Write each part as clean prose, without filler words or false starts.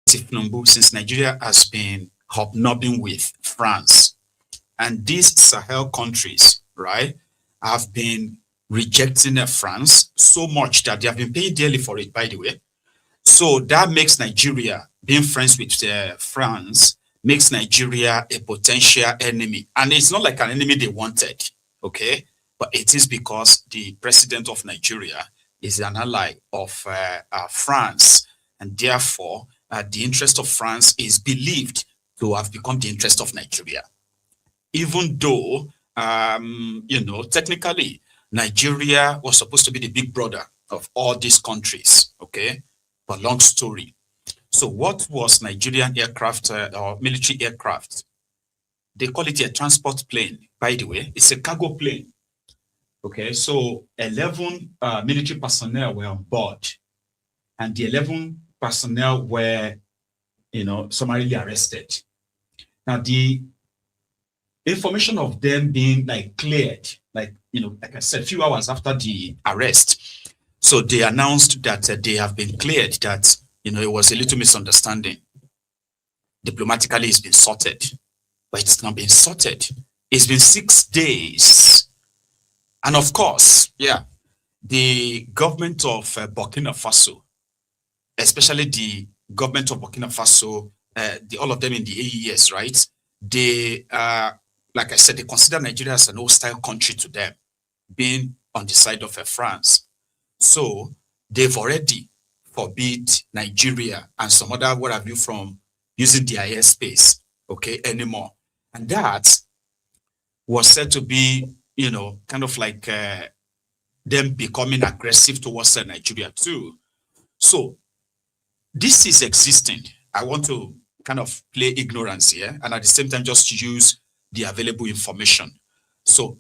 since Nigeria has been hobnobbing with France, and these Sahel countries, right, have been rejecting France so much that they have been paying dearly for it, by the way. So that makes Nigeria, being friends with France, makes Nigeria a potential enemy. And it's not like an enemy they wanted, okay? But it is because the president of Nigeria is an ally of France. And therefore, the interest of France is believed to have become the interest of Nigeria. Even though, technically, Nigeria was supposed to be the big brother of all these countries, okay? But long story. So what was Nigerian aircraft or military aircraft? They call it a transport plane, by the way. It's a cargo plane. Okay, so 11 military personnel were on board, and the 11 personnel were, summarily arrested. Now, the information of them being cleared, like I said, a few hours after the arrest, so they announced that they have been cleared, that, it was a little misunderstanding. Diplomatically, it's been sorted, but it's not been sorted. It's been 6 days. And of course, the government of Burkina Faso, especially the government of Burkina Faso, all of them in the AES, right? They, like I said, they consider Nigeria as an hostile country to them, being on the side of France. So they've already forbid Nigeria and some other what have you from using their airspace, okay, anymore. And that was said to be, kind of like them becoming aggressive towards Nigeria too. So this is existing. I want to kind of play ignorance here and at the same time just use the available information. So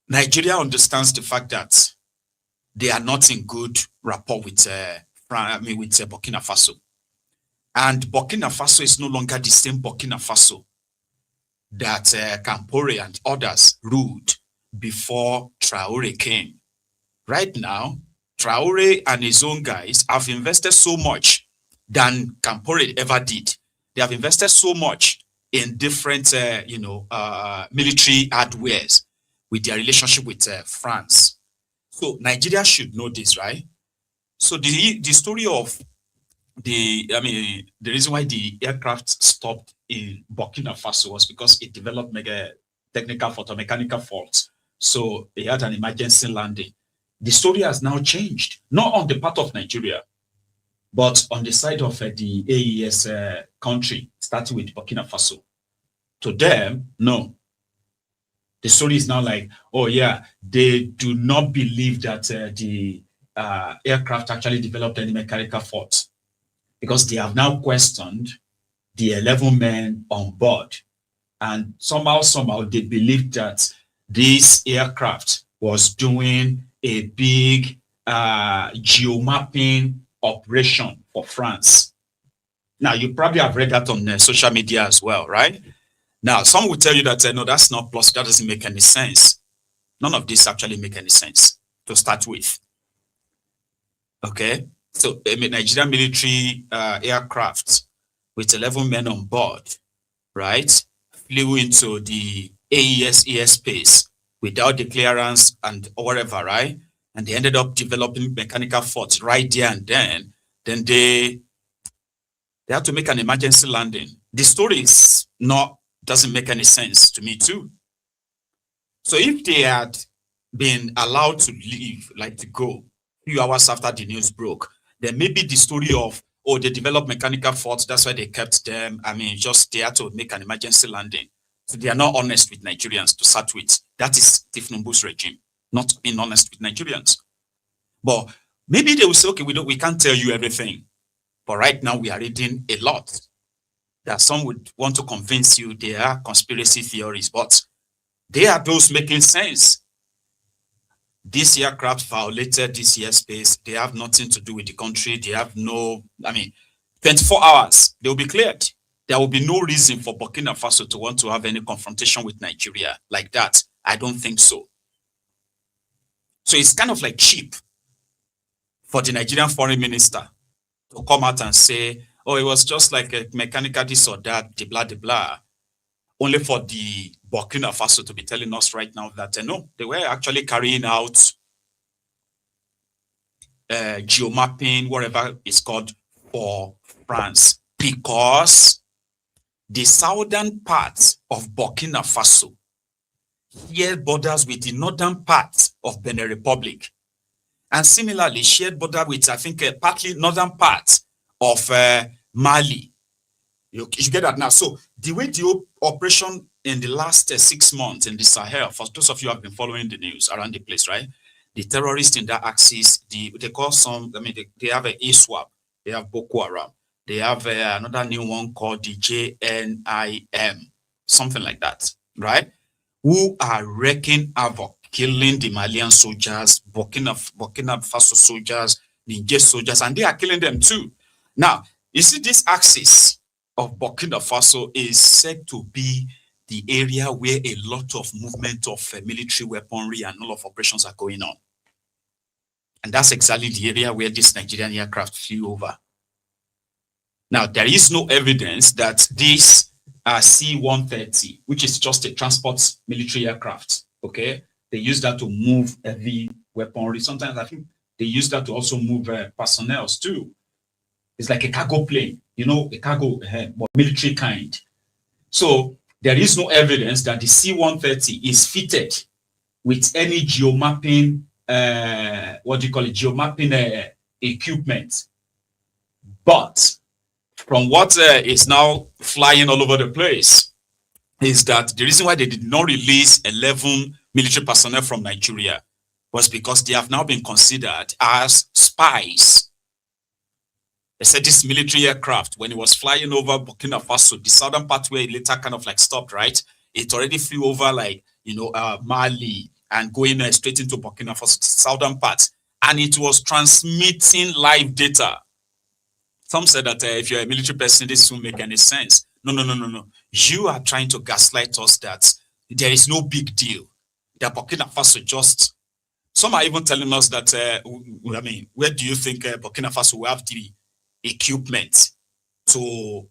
Nigeria understands the fact that they are not in good rapport with Burkina Faso. And Burkina Faso is no longer the same Burkina Faso that Campore and others ruled before Traore came. Right now, Traore and his own guys have invested so much than Campore ever did. They have invested so much in different, military hardwares with their relationship with France. So Nigeria should know this, right? So the story of the reason why the aircraft stopped in Burkina Faso was because it developed mechanical faults. So it had an emergency landing. The story has now changed, not on the part of Nigeria, but on the side of the AES country, starting with Burkina Faso. To them, no. The story is now like, oh yeah, they do not believe that the aircraft actually developed any mechanical faults, because they have now questioned the 11 men on board. And somehow they believe that this aircraft was doing a big geomapping operation for France. Now, you probably have read that on social media as well, right? Now, some will tell you that, no, that's not possible. That doesn't make any sense. None of this actually make any sense to start with. Okay? So, a Nigerian military aircraft with 11 men on board, right, flew into the AES airspace without the clearance and whatever, right? And they ended up developing mechanical faults right there and then. Then they had to make an emergency landing. The story doesn't make any sense to me too. So if they had been allowed to leave, like to go a few hours after the news broke, then maybe the story of, oh, they developed mechanical faults, that's why they kept them. Just they had to make an emergency landing. So they are not honest with Nigerians to start with. That is Tifnumbu's regime, not being honest with Nigerians. But maybe they will say, okay, we can't tell you everything. But right now we are reading a lot that some would want to convince you they are conspiracy theories, but they are those making sense. This aircraft violated this airspace. They have nothing to do with the country. They have 24 hours, they will be cleared. There will be no reason for Burkina Faso to want to have any confrontation with Nigeria like that. I don't think so. So it's kind of like cheap for the Nigerian foreign minister to come out and say, or it was just like a mechanical this or that, de blah, only for the Burkina Faso to be telling us right now that no, they were actually carrying out geomapping, whatever it's called, for France, because the southern part of Burkina Faso shared borders with the northern part of Benin Republic, and similarly shared border with, I think, partly northern part of Mali. You get that now. So the way the operation in the last 6 months in the Sahel, for those of you who have been following the news around the place, right? The terrorists in that axis, they call some, I mean, they have a ISWAP, they have Boko Haram, they have another new one called the JNIM, something like that, right? Who are wreaking havoc, killing the Malian soldiers, Burkina Faso soldiers, Niger soldiers, and they are killing them too. Now, you see, this axis of Burkina Faso is said to be the area where a lot of movement of military weaponry and all of operations are going on. And that's exactly the area where this Nigerian aircraft flew over. Now, there is no evidence that this C-130, which is just a transport military aircraft, okay? They use that to move heavy weaponry. Sometimes I think they use that to also move personnel too. It's like a cargo plane, you know, a cargo, but military kind. So there is no evidence that the C-130 is fitted with any geomapping, geomapping equipment. But from what is now flying all over the place is that the reason why they did not release 11 military personnel from Nigeria was because they have now been considered as spies. They said this military aircraft, when it was flying over Burkina Faso, the southern part where it later kind of like stopped, right? It already flew over like, you know, Mali and going straight into Burkina Faso, southern part. And it was transmitting live data. Some said that if you're a military person, this won't make any sense. No. You are trying to gaslight us that there is no big deal. That Burkina Faso just... Some are even telling us that, I mean, where do you think Burkina Faso will have the equipment to,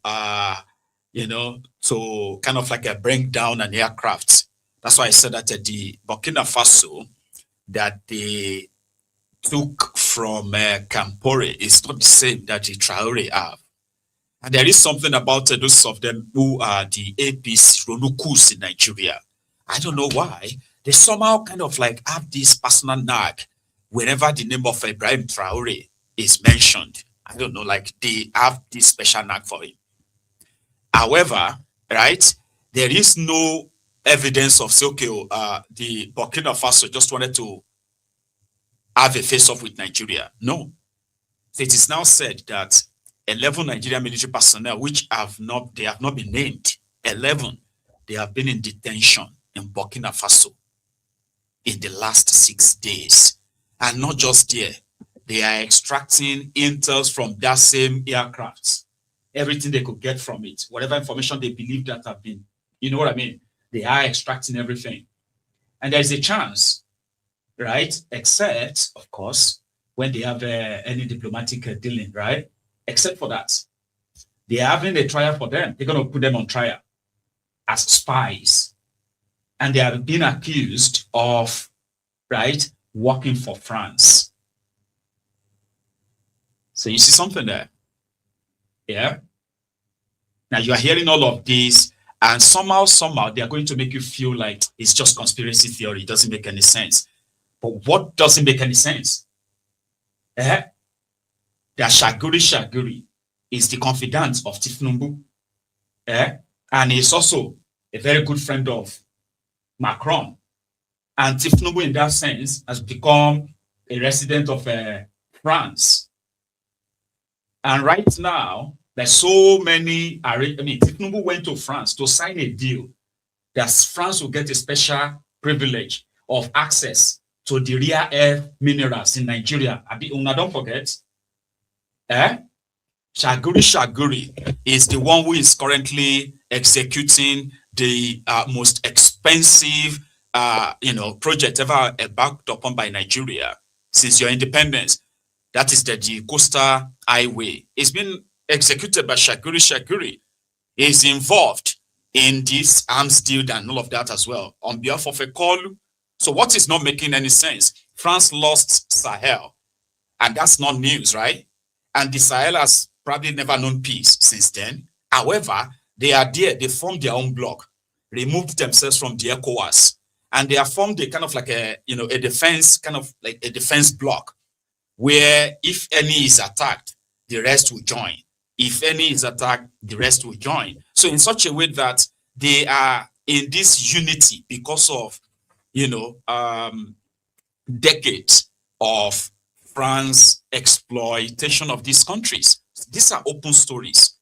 you know, to kind of like bring down an aircraft? That's why I said that the Burkina Faso that they took from Campore is not the same that the Charade have. And there is something about those of them who are the APC Ronukus in Nigeria. I don't know why. They somehow kind of like have this personal nag whenever the name of Ibrahim Traore is mentioned. I don't know, like they have this special nag for him. However, right, there is no evidence of, say, okay, the Burkina Faso just wanted to have a face-off with Nigeria. No. So it is now said that 11 Nigerian military personnel, which they have not been named, 11, they have been in detention in Burkina Faso in the last 6 days. And not just there, they are extracting intels from that same aircraft. Everything they could get from it, whatever information they believe that have been, you know what I mean? They are extracting everything. And there's a chance, right? Except, of course, when they have any diplomatic dealing, right? Except for that, they are having a trial for them. They're going to put them on trial as spies. And they are being accused of, right, working for France. So you see something there? Yeah? Now you are hearing all of this, and somehow they are going to make you feel like it's just conspiracy theory. It doesn't make any sense. But what doesn't make any sense? That Shaguri is the confidant of Tifnumbu. And he's also a very good friend of Macron. And Tifnumbu, in that sense, has become a resident of France. And right now, there's so many, Tifnumbu went to France to sign a deal that France will get a special privilege of access to the rare earth minerals in Nigeria. Don't forget, Shaguri is the one who is currently executing the most expensive, project ever embarked upon by Nigeria since your independence. That is the coastal highway. It's been executed by Shaguri, is involved in this arms deal and all of that as well on behalf of a call. So what is not making any sense? France lost Sahel, and that's not news, right? And the Sahel has probably never known peace since then. However, they are there. They formed their own bloc, removed themselves from the ECOWAS, and they have formed a kind of like a defense, kind of like a defense bloc, where if any is attacked, the rest will join. If any is attacked, the rest will join. So in such a way that they are in this unity because of, decades of France exploitation of these countries. These are open stories.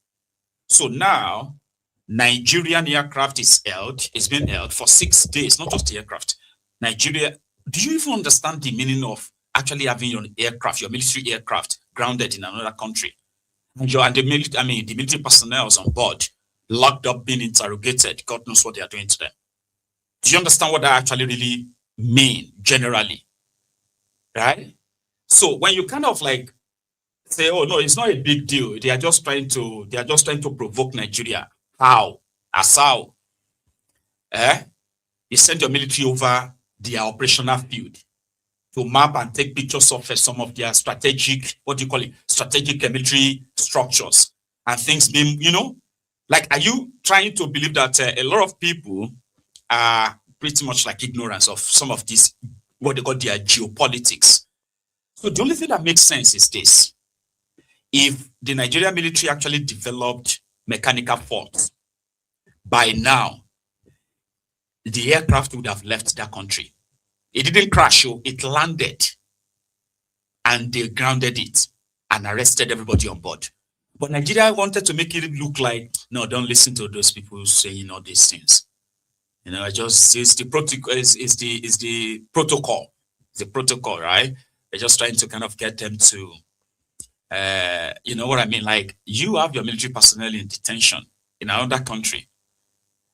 So now, Nigerian aircraft is being held for 6 days, not just the aircraft. Nigeria, do you even understand the meaning of actually having your aircraft, your military aircraft, grounded in another country? And the military personnel is on board, locked up, being interrogated. God knows what they are doing to them. Do you understand what that actually really mean generally? Right? So when you kind of like say, oh no, it's not a big deal. They are just trying to provoke Nigeria. How? As how? You send your military over their operational field to map and take pictures of some of their strategic, strategic military structures and things being, like, are you trying to believe that a lot of people are pretty much like ignorance of some of these, what they call their geopolitics? So the only thing that makes sense is this. If the Nigerian military actually developed mechanical faults, by now, the aircraft would have left that country. It didn't crash, it landed, and they grounded it and arrested everybody on board. But Nigeria wanted to make it look like, no, don't listen to those people saying all these things. It's the protocol, is the protocol. The protocol, right? They're just trying to kind of get them to, you know what I mean? Like, you have your military personnel in detention in another country.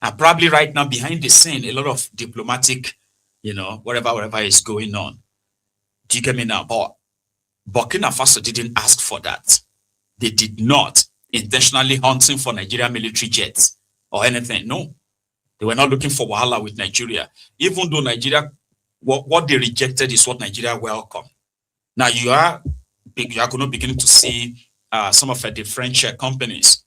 And probably right now, behind the scene, a lot of diplomatic, whatever is going on. Do you get me now? But Burkina Faso didn't ask for that. They did not intentionally hunting for Nigerian military jets or anything. No. They were not looking for wahala with Nigeria. Even though Nigeria, what they rejected is what Nigeria welcomed. Now you are going to begin to see some of the French companies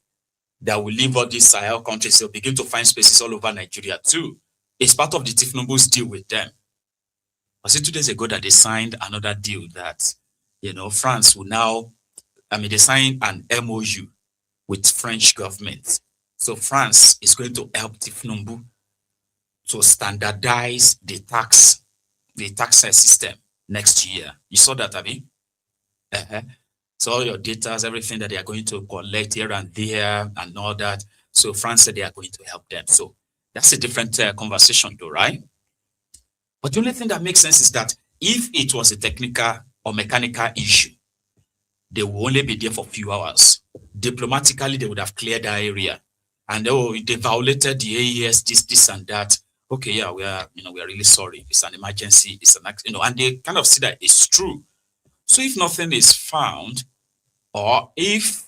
that will leave all these Sahel countries. They'll begin to find spaces all over Nigeria too. It's part of the Tifnumbu's deal with them. Was it 2 days ago that they signed another deal that, France will now, they signed an MOU with French government. So France is going to help Tifnumbu to standardize the tax system next year. You saw that, Abi? So all your data, everything that they are going to collect here and there and all that. So France said they are going to help them. So that's a different conversation though, right? But the only thing that makes sense is that if it was a technical or mechanical issue, they will only be there for a few hours. Diplomatically, they would have cleared that area. And they violated the AES, this and that. Okay, yeah, we are really sorry. It's an emergency. It's an accident, and they kind of see that it's true. So if nothing is found, or if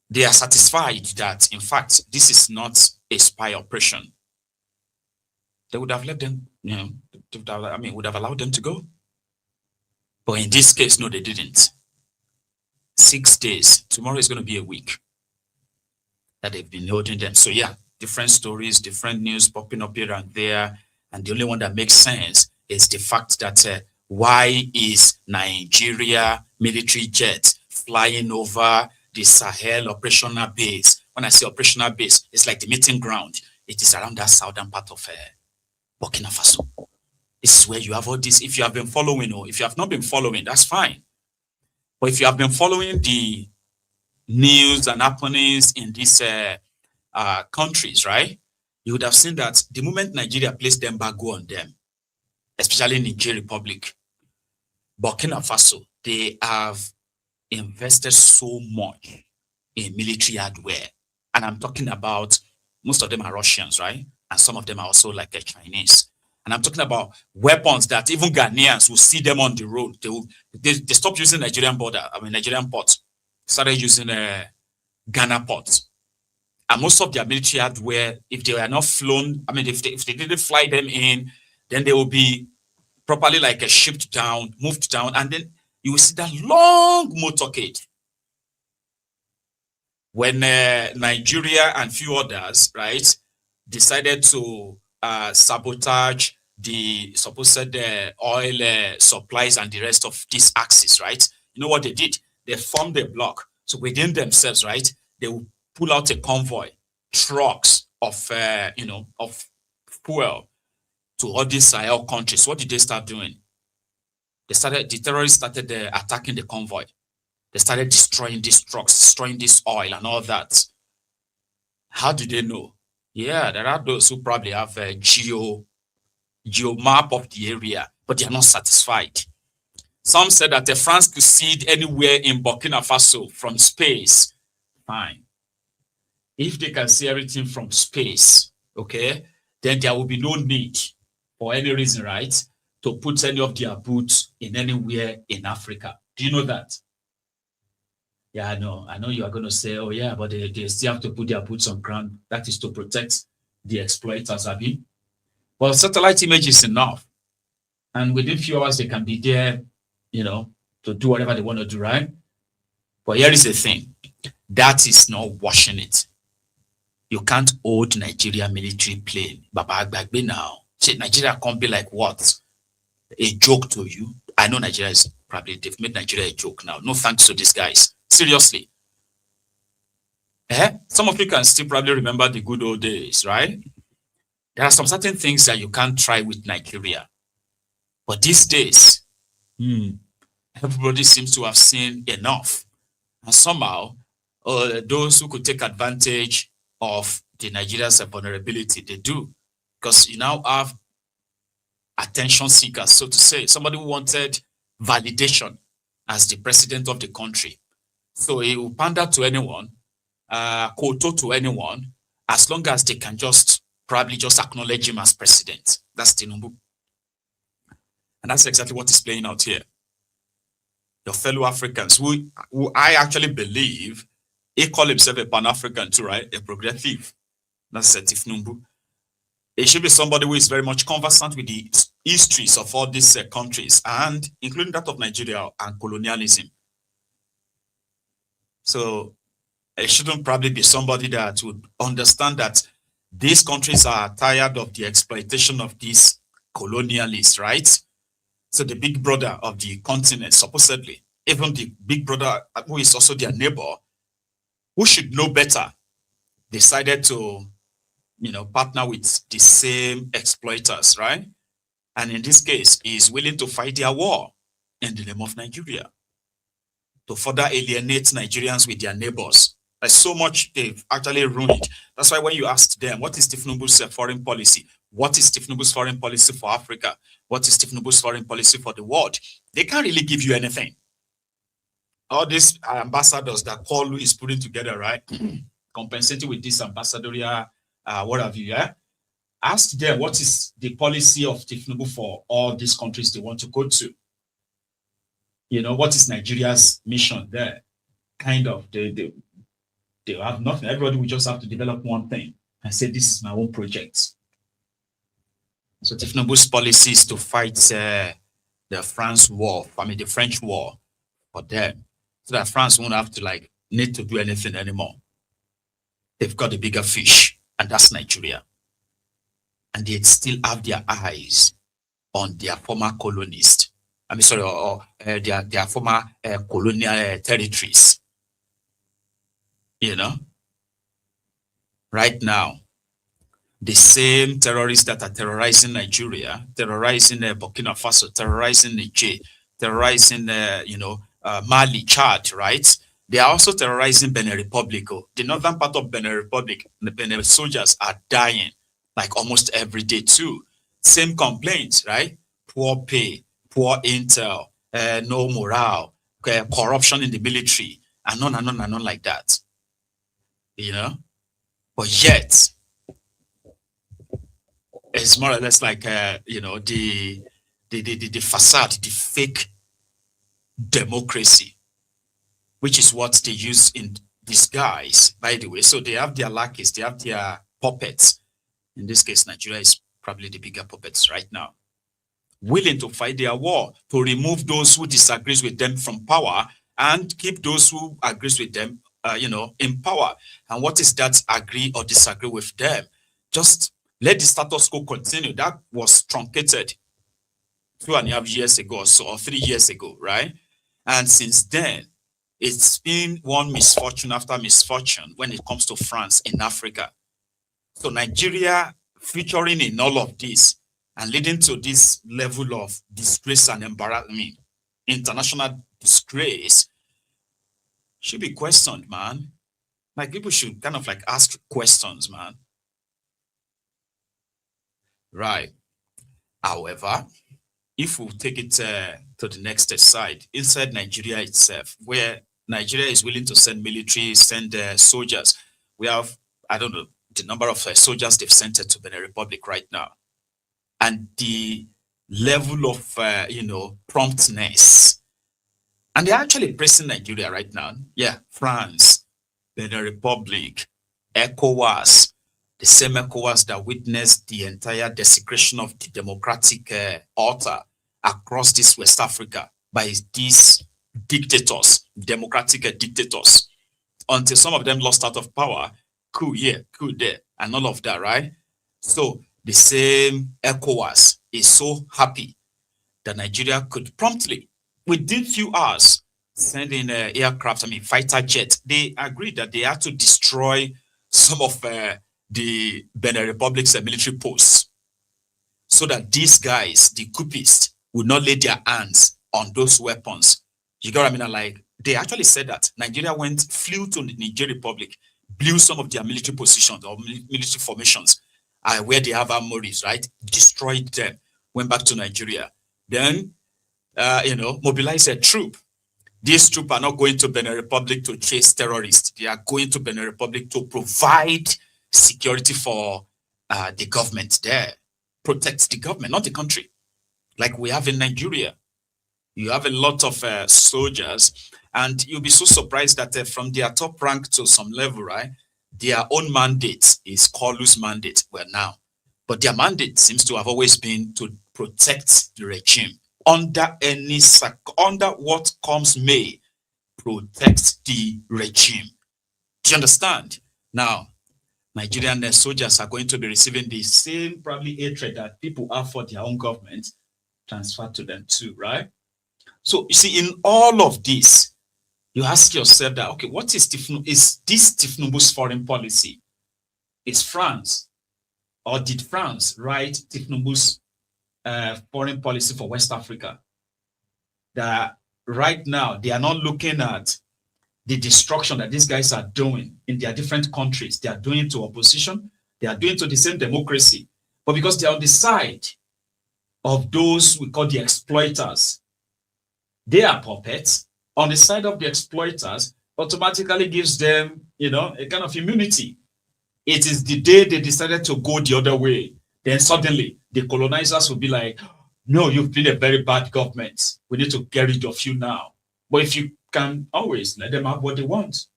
they are satisfied that, in fact, this is not a spy operation, they would have let them, would have allowed them to go. But in this case, no, they didn't. 6 days. Tomorrow is going to be a week that they've been holding them. So yeah, different stories, different news popping up here and there. And the only one that makes sense is the fact that why is Nigeria military jet flying over the Sahel operational base? When I say operational base, it's like the meeting ground. It is around that southern part of Burkina Faso. This is where you have all this. If you have been following, or if you have not been following, that's fine. But if you have been following the news and happenings in these countries, right, you would have seen that the moment Nigeria placed embargo on them, especially Niger Republic, Burkina Faso, they have invested so much in military hardware. And I'm talking about, most of them are Russians, right? And some of them are also like Chinese. And I'm talking about weapons that even Ghanaians will see them on the road. They stop using Nigerian border, Nigerian ports. started using Ghana ports. And most of their military hardware, if they were not flown, I mean, if they didn't fly them in, then they will be properly like shipped down, moved down, and then you will see that long motorcade. When Nigeria and few others, right, decided to sabotage the supposed oil supplies and the rest of this axis, right? You know what they did? They formed a block. So within themselves, right, they will pull out a convoy, trucks of, of fuel to all these Sahel countries. What did they start doing? The terrorists started attacking the convoy. They started destroying these trucks, destroying this oil and all that. How do they know? Yeah, there are those who probably have a geo map of the area, but they are not satisfied. Some said that France could see it anywhere in Burkina Faso from space. Fine. If they can see everything from space, okay, then there will be no need for any reason, right, to put any of their boots in anywhere in Africa. Do you know that? Yeah, I know you are going to say, oh yeah, but they still have to put their boots on ground. That is to protect the exploiters, Abi. Well, satellite image is enough. And within a few hours, they can be there, to do whatever they want to do, right? But here is the thing. That is not washing it. You can't hold Nigeria military plane. Baba Agbagbe now. See, Nigeria can't be like what? A joke to you. I know Nigeria is probably, they've made Nigeria a joke now. No thanks to these guys. Seriously. Some of you can still probably remember the good old days, right? There are some certain things that you can't try with Nigeria. But these days, everybody seems to have seen enough. And somehow, those who could take advantage of the Nigeria's vulnerability, they do. Because you now have attention seekers, so to say. Somebody who wanted validation as the president of the country. So he will pander to anyone, koto to anyone, as long as they can probably just acknowledge him as president. That's Tinubu. And that's exactly what is playing out here. Your fellow Africans, who I actually believe, he call himself a Pan-African too, right? A progressive. That's Tinubu. It should be somebody who is very much conversant with the histories of all these countries, and including that of Nigeria and colonialism. So it shouldn't probably be somebody that would understand that these countries are tired of the exploitation of these colonialists, right? So the big brother of the continent, supposedly, even the big brother who is also their neighbor, who should know better, decided to, partner with the same exploiters, right? And in this case, he is willing to fight their war in the name of Nigeria, to further alienate Nigerians with their neighbors. There's so much they've actually ruined. That's why when you ask them, what is Tinubu's foreign policy? What is Tinubu's foreign policy for Africa? What is Tinubu's foreign policy for the world? They can't really give you anything. All these ambassadors that Paul is putting together, right? Compensating with this ambassadorial, what have you, yeah? Ask them, what is the policy of Tinubu for all these countries they want to go to? What is Nigeria's mission there? Kind of, they have nothing. Everybody will just have to develop one thing and say, this is my own project. So Tinubu's policy is to fight the French war for them, so that France won't have to need to do anything anymore. They've got a bigger fish, and that's Nigeria. And they still have their eyes on their former colonists. Their former colonial territories. Right now, the same terrorists that are terrorizing Nigeria, terrorizing Burkina Faso, terrorizing Niger, terrorizing Mali, Chad, right? They are also terrorizing Benin Republic. The northern part of Benin Republic, the Benin soldiers are dying almost every day too. Same complaints, right? Poor pay, poor intel, no morale, corruption in the military, and on like that. But yet, it's more or less like the facade, the fake democracy, which is what they use in disguise, by the way. So they have their lackeys, they have their puppets. In this case, Nigeria is probably the bigger puppets right now, willing to fight their war, to remove those who disagrees with them from power and keep those who agrees with them, in power. And what is that agree or disagree with them? Just let the status quo continue. That was truncated 2.5 years ago or so, or 3 years ago, right? And since then, it's been one misfortune after misfortune when it comes to France in Africa. So Nigeria featuring in all of this and leading to this level of disgrace and embarrassment, international disgrace, should be questioned, man. Like, people should kind of like ask questions, man. Right. However, if we take it to the next side, inside Nigeria itself, where Nigeria is willing to send military, send soldiers, we have, I don't know, the number of soldiers they've sent to Benin Republic right now. And the level of, promptness. And they're actually pressing Nigeria right now. Yeah, France, Benin Republic, ECOWAS, the same ECOWAS that witnessed the entire desecration of the democratic altar across this West Africa by these dictators, democratic dictators, until some of them lost out of power, coup here, coup there, and all of that, right? So the same ECOWAS is so happy that Nigeria could promptly, within few hours, send in aircraft, fighter jets. They agreed that they had to destroy some of the Benin Republic's military posts so that these guys, the coupists, would not lay their hands on those weapons. You got what I mean? Like, they actually said that Nigeria flew to the Niger Republic, blew some of their military positions or military formations where they have armories, right? Destroyed them, went back to Nigeria. Then, mobilized a troop. These troops are not going to Benin Republic to chase terrorists. They are going to Benin Republic to provide security for the government there. Protect the government, not the country. Like we have in Nigeria. You have a lot of soldiers, and you'll be so surprised that from their top rank to some level, right? Their own mandate is Kolu's mandate. Well, now, but their mandate seems to have always been to protect the regime under what comes may. Protect the regime. Do you understand? Now, Nigerian soldiers are going to be receiving the same probably hatred that people have for their own government transferred to them too, right? So you see, in all of this, you ask yourself that, okay, what is this Tinubu's foreign policy? Is France, or did France write Tinubu's foreign policy for West Africa? That right now they are not looking at the destruction that these guys are doing in their different countries. They are doing to opposition, they are doing to the same democracy, but because they are on the side of those we call the exploiters, they are puppets. On the side of the exploiters, automatically gives them, a kind of immunity. It is the day they decided to go the other way, then suddenly the colonizers will be like, no, you've been a very bad government. We need to get rid of you now. But if you can always let them have what they want.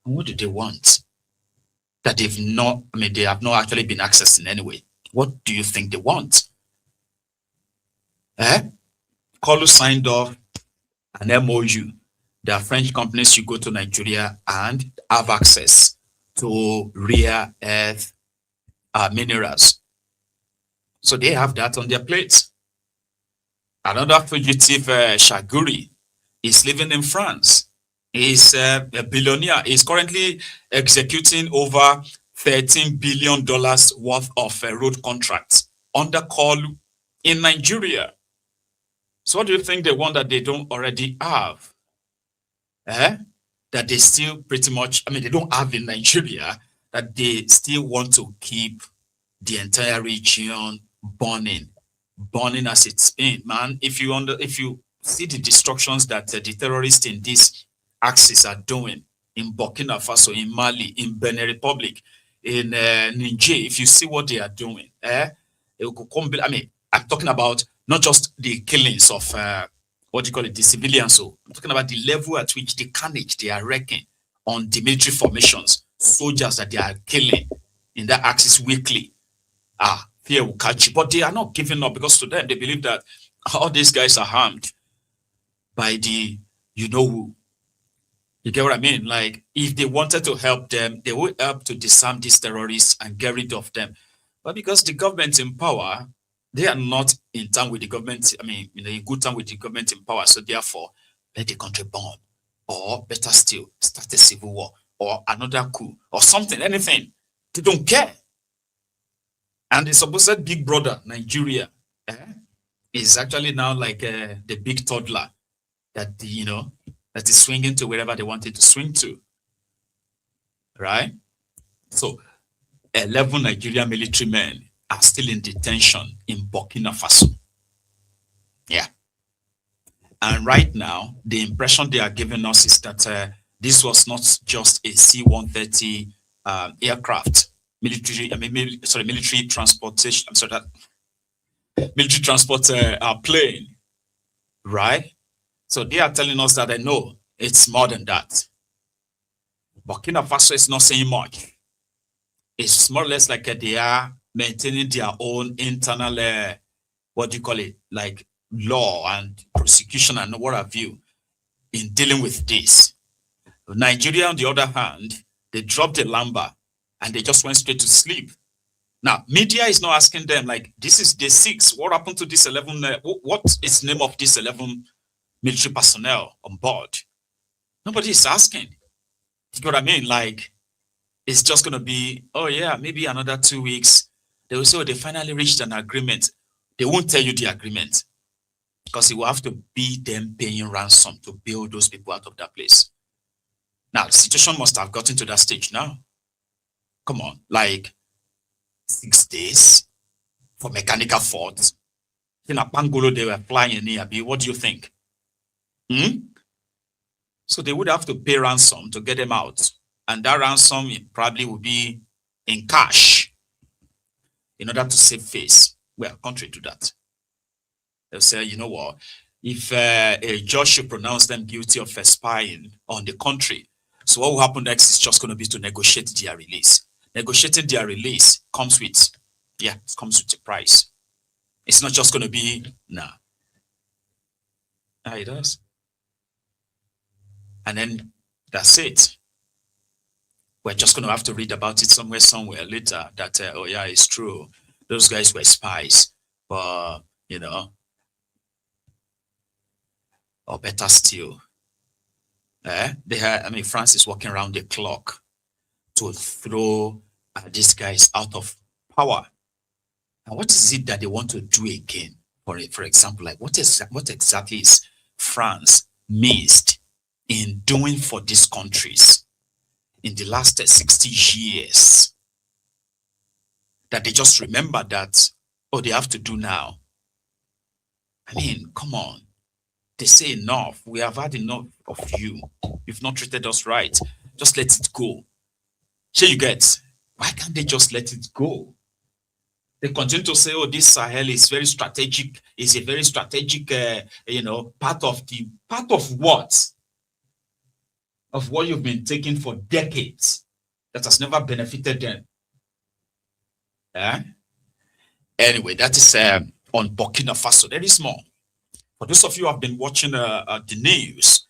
And what do they want? That they have not actually been accessing anyway. What do you think they want? Kolu signed off an MOU that French companies should go to Nigeria and have access to rare earth minerals. So they have that on their plates. Another fugitive, Shaguri, is living in France. He's a billionaire. He's currently executing over $13 billion worth of road contracts under Kolu in Nigeria. So what do you think they want that they don't already have? That they still pretty much, they don't have in Nigeria, that they still want to keep the entire region burning as it's been, man. If you see the destructions that the terrorists in this axis are doing in Burkina Faso, in Mali, in Benin Republic, in Niger, if you see what they are doing, I'm talking about not just the killings of what do you call it, the civilians. So I'm talking about the level at which the carnage they are wrecking on the military formations, soldiers that they are killing in that axis weekly. Fear will catch you. But they are not giving up, because to them, they believe that all these guys are harmed by the you know who. You get what I mean? Like, if they wanted to help them, they would help to disarm these terrorists and get rid of them. But because the government in power, they are not in time with the government, in good time with the government in power. So therefore, let the country burn. Or better still, start a civil war or another coup or something, anything. They don't care. And the supposed big brother, Nigeria, is actually now like the big toddler that, that is swinging to wherever they wanted to swing to. Right? So 11 Nigerian military men are still in detention in Burkina Faso. Yeah. And right now, the impression they are giving us is that this was not just a C-130 aircraft, military transportation. Military transport plane, right? So they are telling us that they know it's more than that. Burkina Faso is not saying much. It's more or less like they are maintaining their own internal, like law and prosecution and what have you in dealing with this. Nigeria, on the other hand, they dropped the lumber and they just went straight to sleep. Now, media is not asking them, like, this is day 6. What happened to this 11? What is the name of this 11 military personnel on board? Nobody is asking. You know what I mean? Like, it's just going to be, oh yeah, maybe another 2 weeks. They will say, oh, they finally reached an agreement. They won't tell you the agreement, because it will have to be them paying ransom to bail those people out of that place. Now, the situation must have gotten to that stage now. Come on, like 6 days for mechanical faults. In Apangolo, they were flying in Niabi. What do you think? So they would have to pay ransom to get them out. And that ransom probably would be in cash in order to save face. Well, contrary to that, they'll say, you know what, if a judge should pronounce them guilty of spying on the country, so what will happen next is just going to be to negotiate their release. Negotiating their release comes with a price. It's not just going to be, it does. And then that's it. We're just going to have to read about it somewhere later that, oh yeah, it's true. Those guys were spies. But, or better still, France is working around the clock to throw these guys out of power. And what is it that they want to do again? For example, like what exactly is France missed in doing for these countries in the last 60 years that they just remember that, oh, they have to do now? I mean, come on. They say enough. We have had enough of you. You've not treated us right. Just let it go. Sure, you get. Why can't they just let it go? They continue to say, oh, this Sahel is very strategic. It's a very strategic, part of what? Of what you've been taking for decades that has never benefited them. Anyway, that is on Burkina Faso. There is more. For those of you who have been watching the news,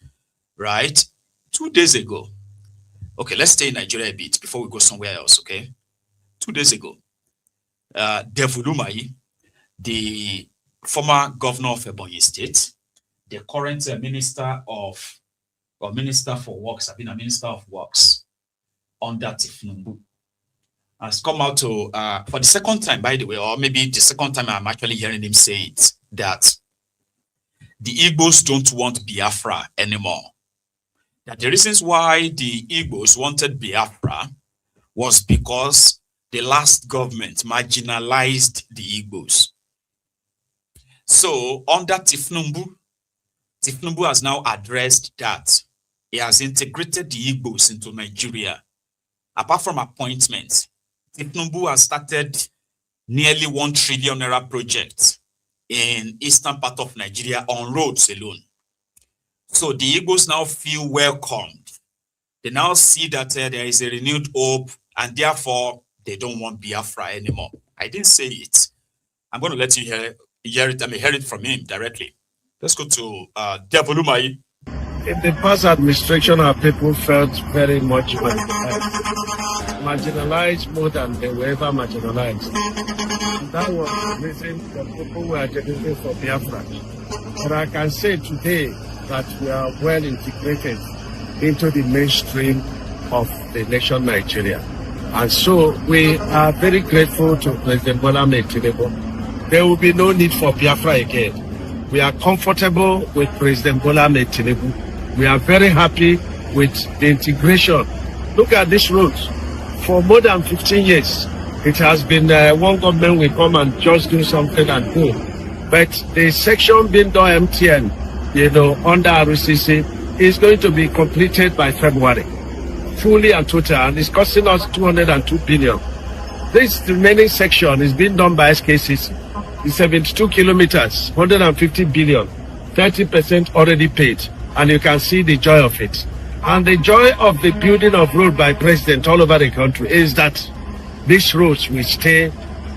right? 2 days ago, okay, let's stay in Nigeria a bit before we go somewhere else, okay? 2 days ago, Devulumayi, the former governor of Ebonyi State, the current minister for works, I've been a minister of works under Tifnumbu, has come out to, for the second time, by the way, or maybe the second time I'm actually hearing him say it, that the Igbos don't want Biafra anymore. That the reasons why the Igbos wanted Biafra was because the last government marginalized the Igbos. So under Tifnumbu has now addressed that. He has integrated the Igbos into Nigeria. Apart from appointments, Tifnumbu has started nearly 1 trillion naira project in eastern part of Nigeria on roads alone. So the Igbos now feel welcomed. They now see that there is a renewed hope, and therefore they don't want Biafra anymore. I didn't say it. I'm going to let you hear it. I mean, hear it from him directly. Let's go to Devolumai. In the past administration, our people felt very much marginalized more than they were ever marginalized. And that was the reason that people were agitating for Biafra. But I can say today that we are well integrated into the mainstream of the nation Nigeria. And so we are very grateful to President Bola Tinubu. There will be no need for Biafra again. We are comfortable with President Bola Tinubu. We are very happy with the integration. Look at these roads. For more than 15 years, it has been one government will come and just do something and go. But the section being done MTN, under RCC, is going to be completed by February, fully and total, and it's costing us 202 billion. This remaining section is being done by SKCC. It's 72 kilometers, 150 billion, 30% already paid, and you can see the joy of it. And the joy of the building of road by president all over the country is that these roads will stay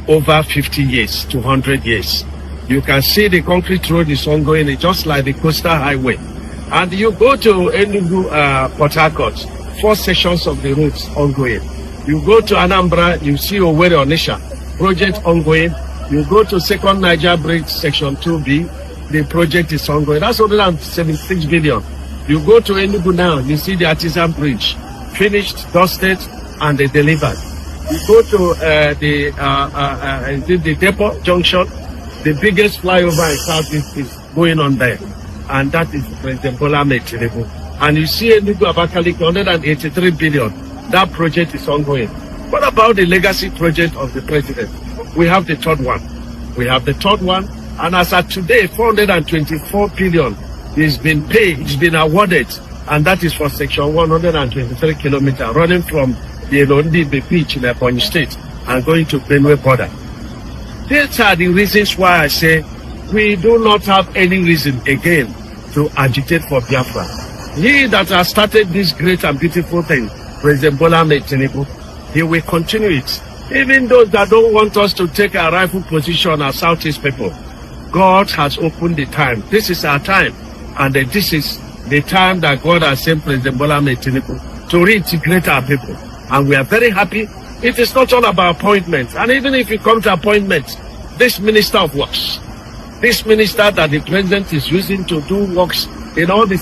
over 50 years to 100 years. You can see the concrete road is ongoing, it's just like the coastal highway. And you go to Enugu, Port Harcourt, 4 sections of the roads ongoing. You go to Anambra, you see Owerri Onisha, project ongoing. You go to Second Niger Bridge, section 2B, the project is ongoing. That's 176 billion. You go to Enugu now, you see the Artisan Bridge, finished, dusted, and they delivered. You go to the Depot Junction, the biggest flyover in Southeast is going on there. And that is President Bola Tinubu. And you see Enugu Abakaliki, 183 billion. That project is ongoing. What about the legacy project of the president? We have the third one. And as of today, 424 billion is been paid, it's been awarded, and that is for section 123 kilometers running from the Elondibe beach in Ebonyi State and going to Benue border. These are the reasons why I say we do not have any reason again to agitate for Biafra. He that has started this great and beautiful thing, President Bola Tinubu, he will continue it. Even those that don't want us to take a rightful position as Southeast people, God has opened the time. This is our time. And this is the time that God has sent President Bola Tinubu to reintegrate our people. And we are very happy. It is not all about appointments. And even if it comes to appointments, this Minister of Works, this minister that the president is using to do works in all the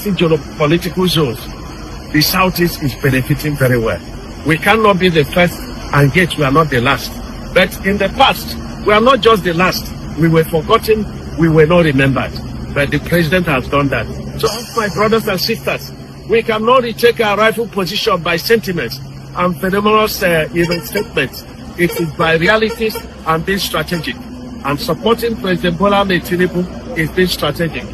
political zones, the Southeast is benefiting very well. We cannot be the first, and yet we are not the last. But in the past, we are not just the last. We were forgotten, we were not remembered. But the president has done that. So, my brothers and sisters, we cannot retake our rightful position by sentiments and phenomenal statements. It is by realities and being strategic. And supporting President Bola Tinubu is being strategic.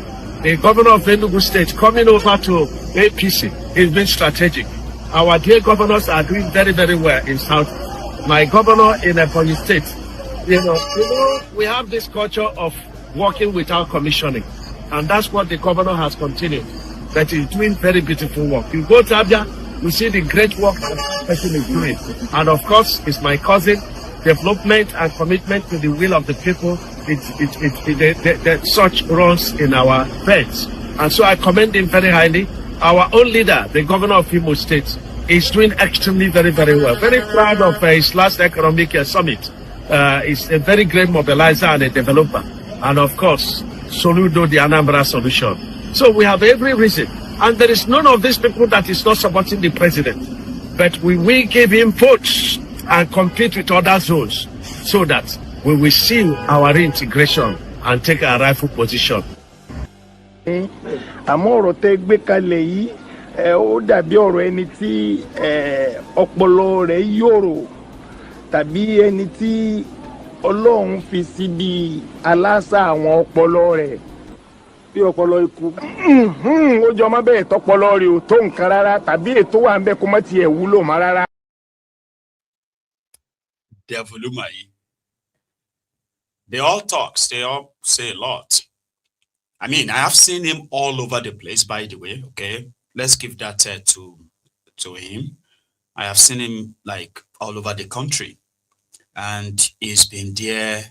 The governor of Enugu State coming over to APC is being strategic. Our dear governors are doing very, very well in South. My governor in Ebonyi State, we have this culture of working without commissioning. And that's what the governor has continued. That is doing very beautiful work. You go to Abia, you see the great work that person is doing. And of course, it's my cousin. Development and commitment to the will of the people, such runs in our veins. And so I commend him very highly. Our own leader, the governor of Imo State, is doing extremely very, very well. Very proud of his last economic summit. He's a very great mobilizer and a developer. And of course, Soludo, the Anambra solution. So we have every reason. And there is none of these people that is not supporting the president. But we will give him votes and compete with other zones so that we will seal our reintegration and take our rightful position. Àmọ́ ọ̀rọ̀ tẹ́ gbé kalẹ̀ yìí ó dàbí ọ̀rọ̀ ẹni tí ọpọlọ rẹ̀ yòrò tàbí ẹni tí Ọlọ́run fi síbi aláṣà àwọn ọpọlọ rẹ̀ bí ọpọlọ ikú. Ó jọ má bẹ́ẹ̀ tọpọlọ rẹ̀ ò tó nǹkan rárá tàbí ètò wà ń bẹ kó má tiẹ̀ wúlò má rárá. Devolumai. They all talk, they all say a lot. I mean, I have seen him all over the place, by the way. Okay, let's give that to him. I have seen him like all over the country, and he's been there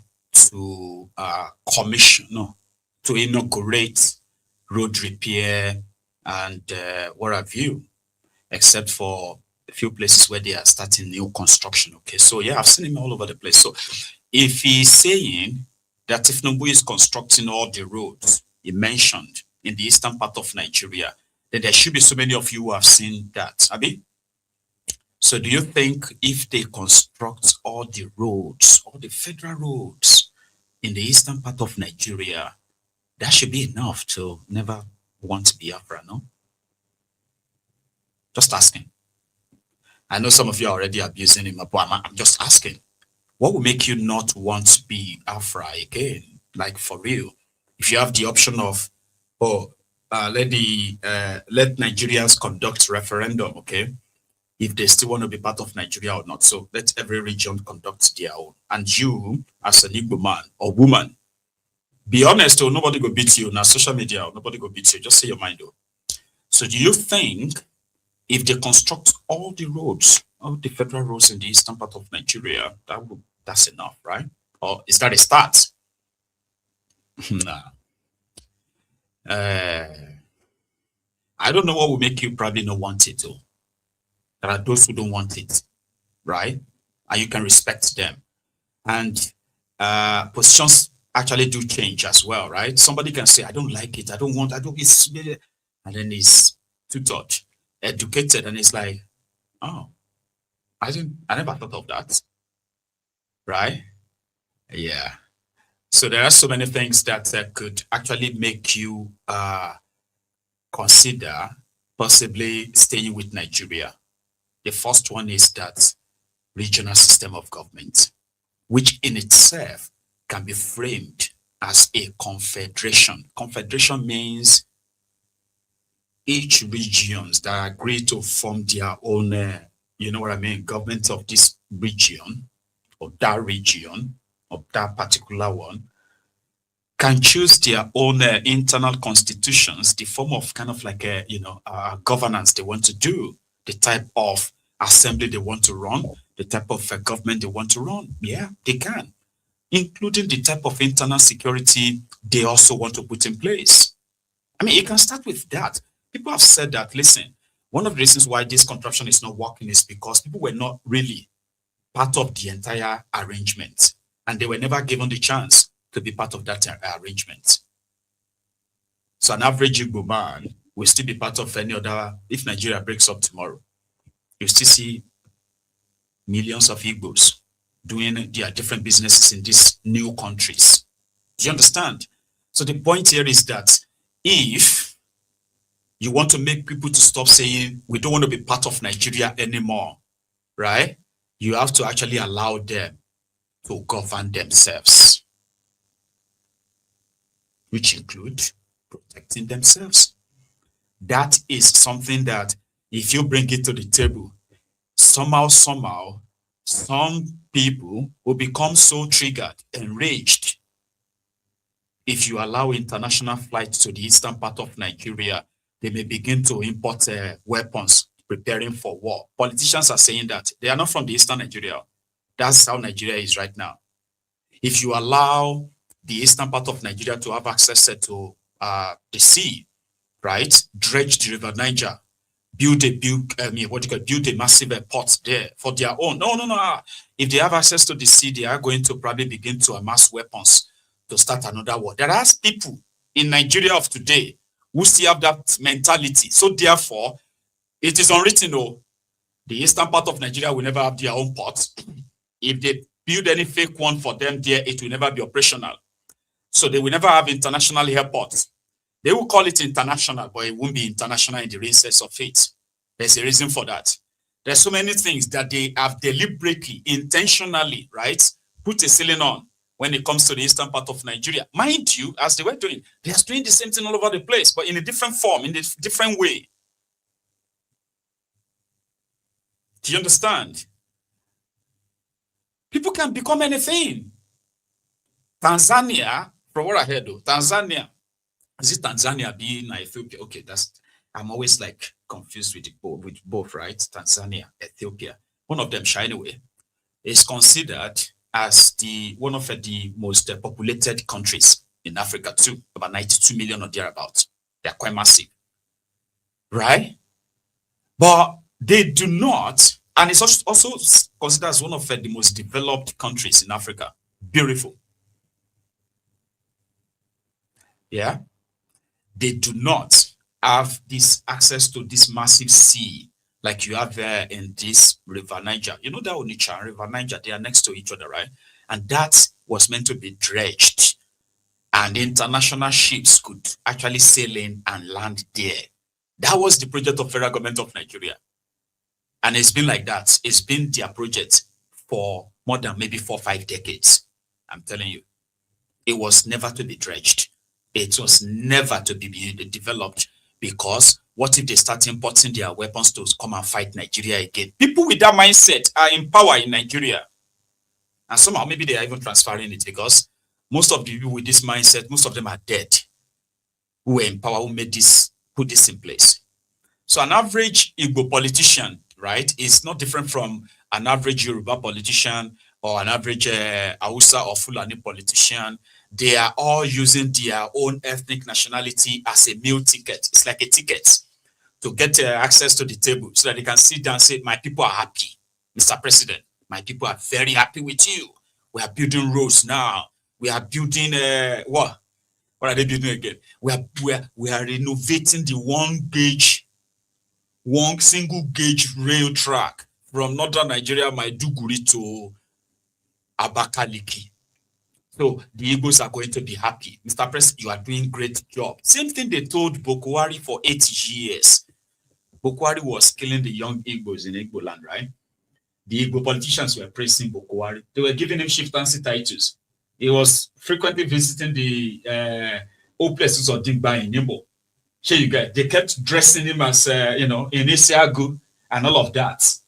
to commission, no, to inaugurate road repair and what have you, except for a few places where they are starting new construction. Okay, so yeah, I've seen him all over the place. So if he's saying that if Tinubu is constructing all the roads he mentioned in the eastern part of Nigeria, then there should be so many of you who have seen that. Abi? So do you think if they construct all the roads, all the federal roads in the eastern part of Nigeria, that should be enough to never want Biafra, no? Just asking. I know some of you are already abusing him, but I'm just asking. What will make you not want to be Biafra again? Like for real? If you have the option of, let Nigerians conduct referendum, okay? If they still want to be part of Nigeria or not. So let every region conduct their own. And you, as an Igbo man or woman, be honest, or nobody go beat you. Now social media, nobody go beat you. Just say your mind, though. So do you think if they construct all the roads, all the federal roads in the eastern part of Nigeria, that's enough, right? Or is that a start? Nah. I don't know what will make you probably not want it, though. There are those who don't want it, right? And you can respect them. And positions actually do change as well, right? Somebody can say, I don't like it, it's, and then he's tutored, educated, and it's like, oh, I never thought of that, right? Yeah. So there are so many things that could actually make you consider possibly staying with Nigeria. The first one is that regional system of government, which in itself can be framed as a confederation. Confederation means each regions that agree to form their own, you know what I mean, government of this region or that particular one, can choose their own internal constitutions, the form of kind of like a, governance they want to do, the type of assembly they want to run, the type of government they want to run. Yeah, they can, including the type of internal security they also want to put in place. I mean, you can start with that. People have said that, listen, one of the reasons why this contraption is not working is because people were not really part of the entire arrangement, and they were never given the chance to be part of that arrangement. So an average Igbo man will still be part of any other. If Nigeria breaks up tomorrow, you still see millions of Igbos doing their different businesses in these new countries. Do you understand? So the point here is that if you want to make people to stop saying we don't want to be part of Nigeria anymore, right? You have to actually allow them to govern themselves, which include protecting themselves. That is something that if you bring it to the table, somehow, some people will become so triggered, enraged. If you allow international flights to the eastern part of Nigeria, they may begin to import weapons, preparing for war. Politicians are saying that they are not from the eastern Nigeria. That's how Nigeria is right now. If you allow the eastern part of Nigeria to have access to the sea, right? Dredge the River Niger, build a massive port there for their own. No. If they have access to the sea, they are going to probably begin to amass weapons to start another war. There are people in Nigeria of today who still have that mentality. So therefore, it is unwritten, the eastern part of Nigeria will never have their own port. If they build any fake one for them there, it will never be operational. So they will never have international airports. They will call it international, but it won't be international in the real sense of it. There's a reason for that. There's so many things that they have deliberately, intentionally, right, put a ceiling on when it comes to the eastern part of Nigeria. Mind you, as they were doing, they're doing the same thing all over the place, but in a different form, in a different way. Do you understand? People can become anything. Tanzania, from what I heard, Tanzania Is it Tanzania being Ethiopia? Okay, I'm always like confused with both, right? Tanzania, Ethiopia. One of them, anyway, is considered as one of the most populated countries in Africa too, about 92 million or thereabouts. They're quite massive, right? But they do not, and it's also considered as one of the most developed countries in Africa. Beautiful. Yeah. They do not have this access to this massive sea like you have there in this River Niger. You know that Onitsha and River Niger, they are next to each other, right? And that was meant to be dredged. And international ships could actually sail in and land there. That was the project of federal government of Nigeria. And it's been like that. It's been their project for more than maybe 4 or 5 decades. I'm telling you. It was never to be dredged. It was never to be developed, because what if they start importing their weapons to come and fight Nigeria again? People with that mindset are in power in Nigeria. And somehow maybe they are even transferring it, because most of the people with this mindset, most of them are dead, who were in power, who put this in place. So an average Igbo politician, right, is not different from an average Yoruba politician or an average Hausa or Fulani politician. They are all using their own ethnic nationality as a meal ticket. It's like a ticket to get access to the table, so that they can sit down and say, my people are happy, Mr. President. My people are very happy with you. We are building roads now. We are building, what? What are they building again? We are renovating the one single gauge rail track from northern Nigeria, Maiduguri to Abakaliki. So the Igbos are going to be happy. Mr. President, you are doing great job. Same thing they told Bokwari for 8 years. Bokwari was killing the young Igbos in Igbo land, right? The Igbo politicians were praising Bokwari. They were giving him chieftaincy titles. He was frequently visiting the old places of Dimba in Nimbo. Here you go. They kept dressing him as, in Isiagu and all of that.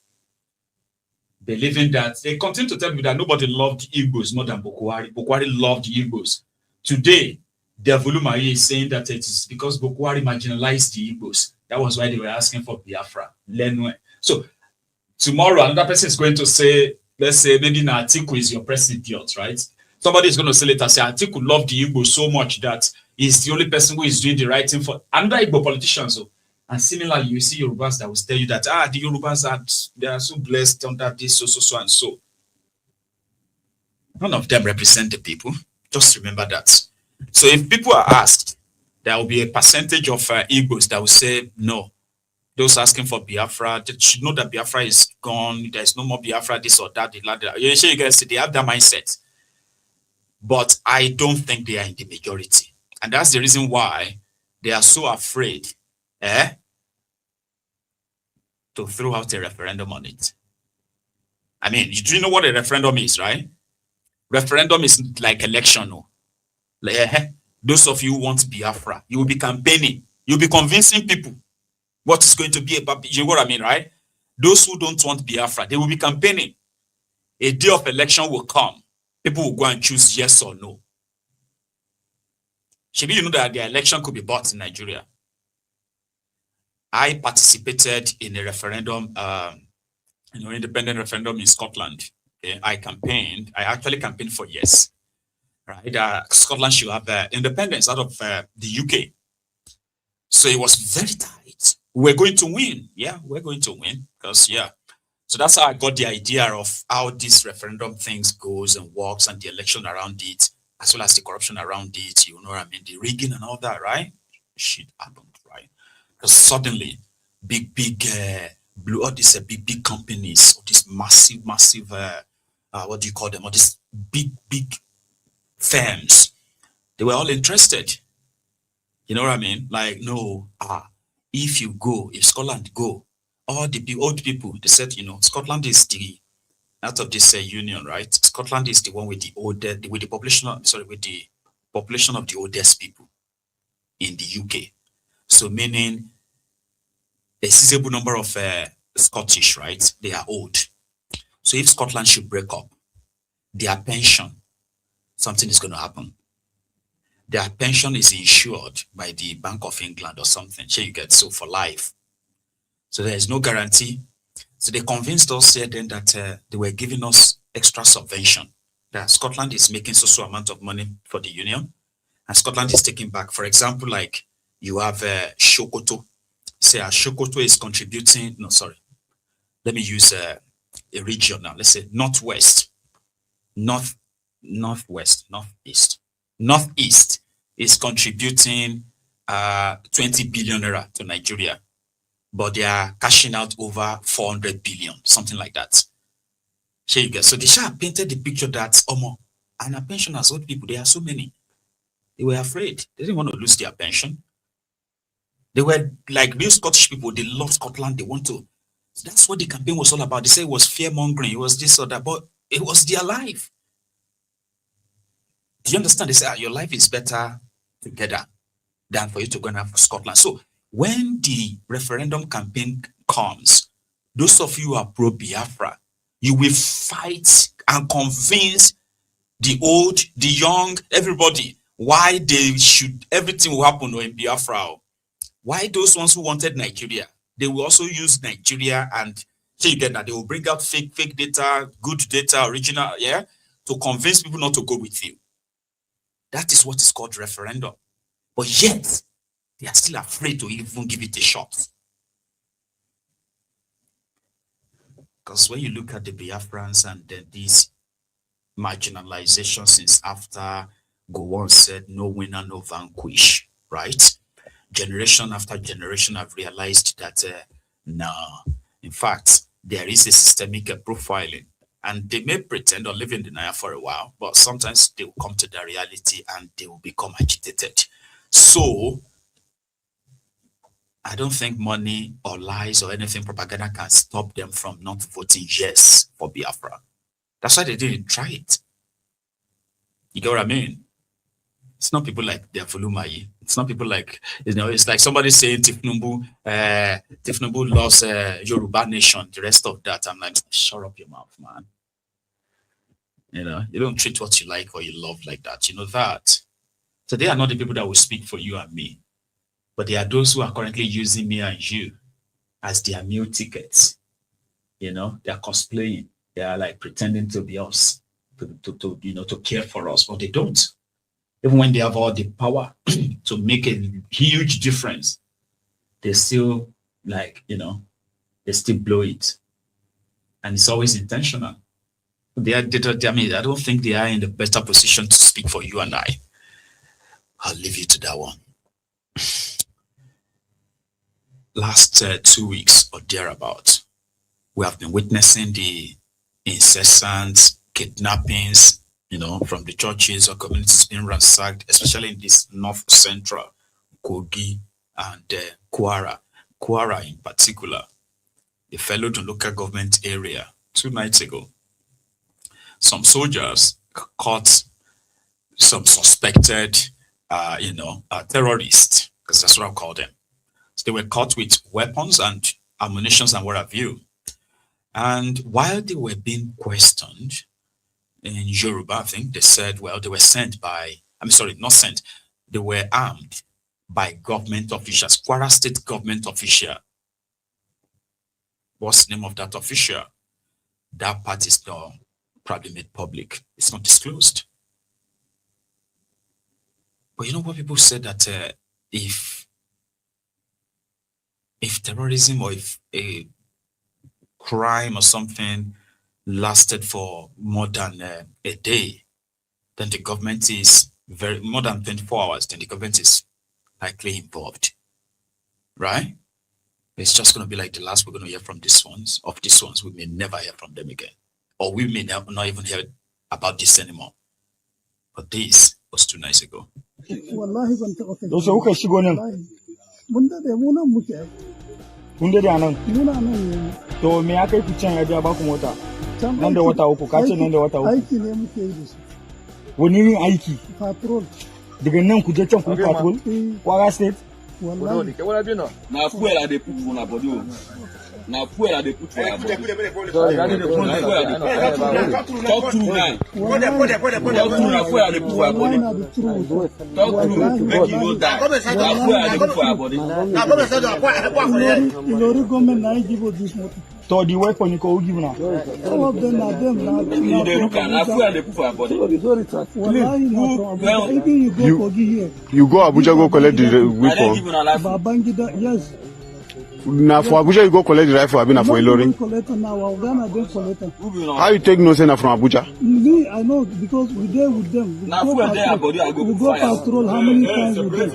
Believing that, they continue to tell me that nobody loved Igbos more than Bokwari. Bokwari loved Igbos. Today, Devulumaye is saying that it is because Bokwari marginalized the Igbos. That was why they were asking for Biafra. So tomorrow, another person is going to say, let's say maybe Atiku is your president, right? Somebody is going to say later, say Atiku loved the Igbos so much that he's the only person who is doing the right thing for another Igbo politician. So, and similarly, you see Yorubas that will tell you that the Yorubas they are so blessed under this, so and so. None of them represent the people. Just remember that. So if people are asked, there will be a percentage of Igbos that will say no. Those asking for Biafra, they should know that Biafra is gone. There's no more Biafra, this or that. You guys see, they have that mindset. But I don't think they are in the majority. And that's the reason why they are so afraid to throw out a referendum on it. I mean, do you know what a referendum is, right? Referendum is like election. No? Like, those of you who want Biafra, you will be campaigning. You'll be convincing people what is going to be about. You know what I mean, right? Those who don't want Biafra, they will be campaigning. A day of election will come. People will go and choose yes or no. Should you know that the election could be bought in Nigeria? I participated in a referendum, independent referendum in Scotland. Okay? I actually campaigned for yes. Right? Scotland should have independence out of the UK. So it was very tight. We're going to win. Yeah, we're going to win. Because, yeah. So that's how I got the idea of how this referendum things goes and works, and the election around it, as well as the corruption around it, you know what I mean, the rigging and all that, right? Shit happened, right? Because suddenly, big all these big companies, all these massive, what do you call them? All these big firms, they were all interested. You know what I mean? Like, no, if Scotland go, all the old people, they said, Scotland is the out of this union, right? Scotland is the one with the population of the oldest people in the UK. So meaning a sizable number of Scottish, right? They are old. So if Scotland should break up, their pension, something is going to happen. their pension is insured by the Bank of England or something. So you get so for life. So there is no guarantee. So they convinced us here then that they were giving us extra subvention. That Scotland is making so amount of money for the union, and Scotland is taking back. For example, like you have Sokoto. Say Sokoto is contributing. No, sorry. Let me use a region now. Let's say northwest, northeast is contributing 20 billion naira to Nigeria, but they are cashing out over 400 billion, something like that. So you get, so they should have painted the picture that and our pensioners, old people, there are so many. They were afraid. They didn't want to lose their pension. They were like real Scottish people. They love Scotland. They want to. So that's what the campaign was all about. They say it was fear mongering. It was this or that, but it was their life. Do you understand? They say your life is better together than for you to go and have Scotland. So when the referendum campaign comes, those of you who are pro-Biafra, you will fight and convince the old, the young, everybody why they should, everything will happen in Biafra. Why those ones who wanted Nigeria, they will also use Nigeria and so you get that they will bring out fake data, good data, original, to convince people not to go with you. That is what is called referendum. But yet, they are still afraid to even give it a shot. Because when you look at the Biafrans and this marginalization since after Gowon said, no winner, no vanquish, right? Generation after generation have realized that, no, in fact, there is a systemic profiling. And they may pretend or live in denial for a while, but sometimes they will come to the reality and they will become agitated. So, I don't think money or lies or anything, propaganda can stop them from not voting yes for Biafra. That's why they didn't try it. You get what I mean? It's not people like Devalues. It's not people like, it's like somebody saying Tifnumbu loves Yoruba nation, the rest of that. I'm like, shut up your mouth, man. You don't treat what you like or you love like that. You know that. So they are not the people that will speak for you and me. But they are those who are currently using me and you as their meal tickets. They are cosplaying. They are like pretending to be us, to care for us, but they don't. Even when they have all the power to make a huge difference, they still they still blow it. And it's always intentional. I don't think they are in the better position to speak for you and I. I'll leave you to that one. Last 2 weeks or thereabout, we have been witnessing the incessant kidnappings, from the churches or communities being ransacked, especially in this north central, Kogi and Kwara in particular. They fell to local government area 2 nights ago. Some soldiers caught some suspected, terrorists, because that's what I'll call them. So they were caught with weapons and ammunition and what have you. And while they were being questioned in Yoruba, I think they said, well, they were they were armed by government officials, Kwara State government official. What's the name of that official? That part is not probably made public. It's not disclosed. But you know what people said that if terrorism or if a crime or something lasted for more than a day, then the government is more than 24 hours, then the government is likely involved, right? It's just going to be like the last we're going to hear from these ones. Of these ones, we may never hear from them again. Or we may not even hear about this anymore. But this was 2 nights ago. Kunde da nan. To me aka yi can ya ja ba ku mota. Nan da wata uku, ka ce nan da wata uku. Aiki ne muke yi da su. Wani yin aiki? Patrol. Daga nan ku je can ku patrol? Kwara State? Wallahi. Na fuel I dey put for na body o. Now, where are they put for your body? Sorry. Talk through now. Where are they put for your body? Talk through, make you know that. Where are they put for your body? So the weapon you go give now. Some of them are them. You look at where are they put for your body? You go Abuja, go collect the weapon. Babangida, yes. Now for Abuja, you go collect the rifle. I've been for Ilorin. How you take no sense from Abuja? Me, I know because we there with them. We go patrol how many times with them.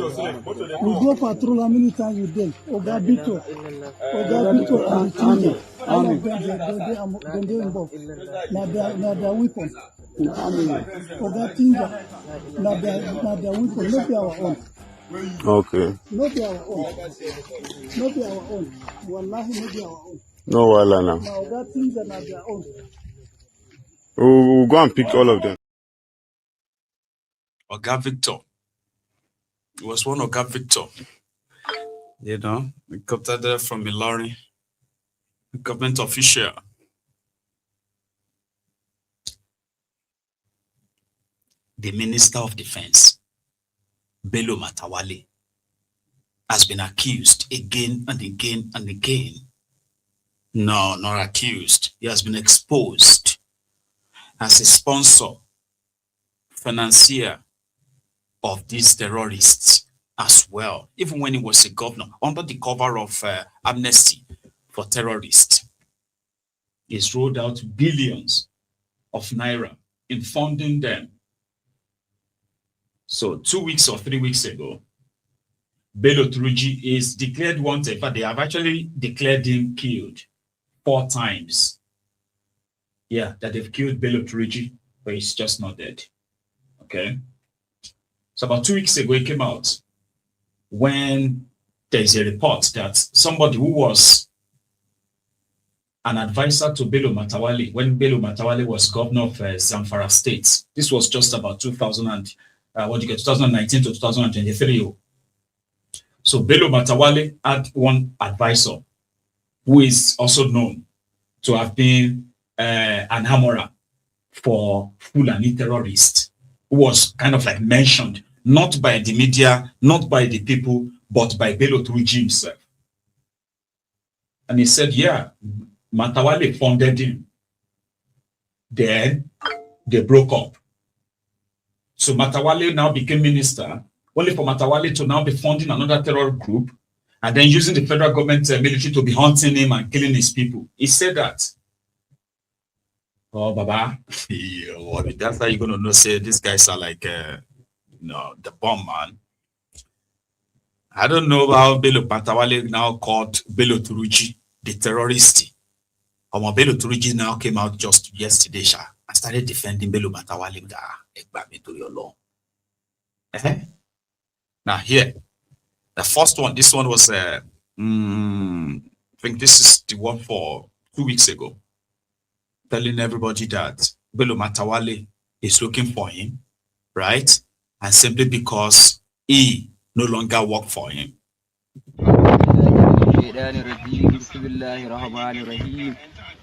We go patrol how many times with them. Ogabito and the team. All of them, they involved. Now their weapon. Ogatinga, now their weapon, not our own. Okay. Not our own. Not our own. Wallahi, not our own. No, wala now. Now that things are not their own. We'll go and pick all of them. Oga Victor. It was one Oga Victor. You know, we got that there from Ilorin. Government official. The Minister of Defense, Bello Matawale, has been accused again and again and again. No, not accused. He has been exposed as a sponsor, financier of these terrorists as well, even when he was a governor, under the cover of amnesty for terrorists. He's rolled out billions of naira in funding them. So 2 weeks or 3 weeks ago, Bello Turji is declared wanted, but they have actually declared him killed 4 times. Yeah, that they've killed Bello Turji, but he's just not dead. Okay. So about 2 weeks ago, it came out when there's a report that somebody who was an advisor to Bello Matawale, when Bello Matawale was governor of Zamfara State, this was just about 2019 to 2023. So Bello Matawale had one advisor who is also known to have been an armorer for Fulani terrorists, who was kind of like mentioned, not by the media, not by the people, but by Bello Turji himself. And he said, yeah, Matawale funded him. Then they broke up. So Matawale now became minister, only for Matawale to now be funding another terror group and then using the federal government military to be hunting him and killing his people. He said that. Oh, Baba, that's how you're going to know, say, these guys are like, the bomb, man. I don't know how Bello Matawale now called Bello Turji the terrorist. Bello Turji now came out just yesterday, and started defending Bello Matawale. Now here, the first one, this one was, I think this is the one for 2 weeks ago, telling everybody that Bello Matawale is looking for him, right? And simply because he no longer work for him.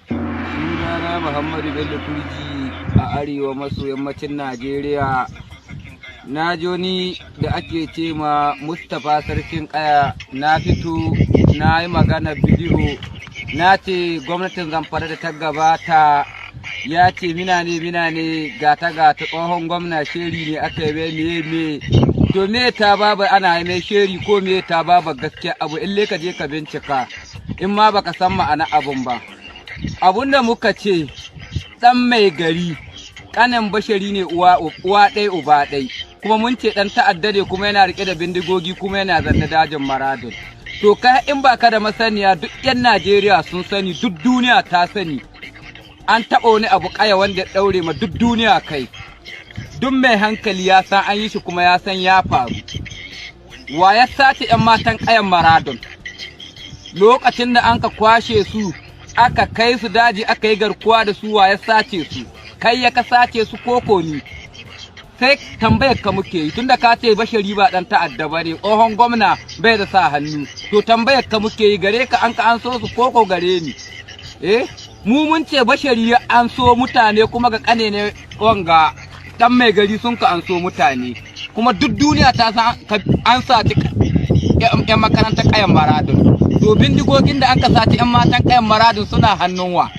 Sunana Muhammadu Bello Turji a arewa maso yammacin Najeriya. Na joni da ake ce ma Mustapha Sarkin Kaya, na fito na yi magana bidiyo, na ce gwamnatin Zamfara da ta gabata ya ce mina ne gata tsohon gwamna sheri ne aka yi me to me ta babu ana mai sheri ko me ta babu gaskiya abu ille ka je ka bincika in ma baka san ma'ana abun ba. Abun da muka ce dan mai gari kanin bashari ne uwa ɗaya uba ɗai, kuma mun ce dan ta'adda ne kuma yana rike da bindigogi kuma yana zanne dajin Maradun. To kai in baka da masaniya duk yan Najeriya sun sani, duk duniya ta sani an taɓa wani abu kaya wanda ya ɗaure ma duk duniya kai. Duk mai hankali ya san an yi shi kuma ya san ya faru. Wa ya sace 'yan matan kayan Maradun? Lokacin da an ka kwashe su aka kai su daji aka yi garkuwa da su, wa ya sace su? Kai ya ka sace su koko ni? sai tambayar ka muke yi tunda ka ce Bashari ba dan ta'adda bane tsohon gwamna bai da sa hannu to tambayar ka muke yi gare ka an so su koko gare ni mu mun ce Bashari an so mutane kuma ga kane ne wanga dan mai gari sun ka an so mutane kuma duk duniya ta san an saci yan makarantar kayan maradin to bindigogin da an ka saci yan matan kayan maradin suna hannun wa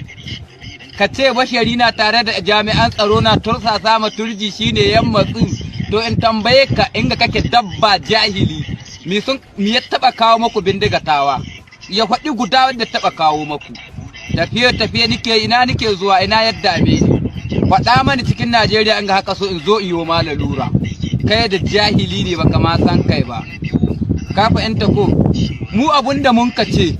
ka ce Bashari na tare da jami'an tsaro na tursasa ma turji shine yan matsu to in tambaye ka inga kake dabba jahili me ya taba kawo maku bindigatawa ya faɗi guda wanda taba kawo maku tafiye ina nike zuwa ina yadda me ni faɗa mani cikin Najeriya in ga haka so in zo iyo ma lalura kai da jahili ne baka ma san kai ba ka fahimta ko mu abunda mun ka ce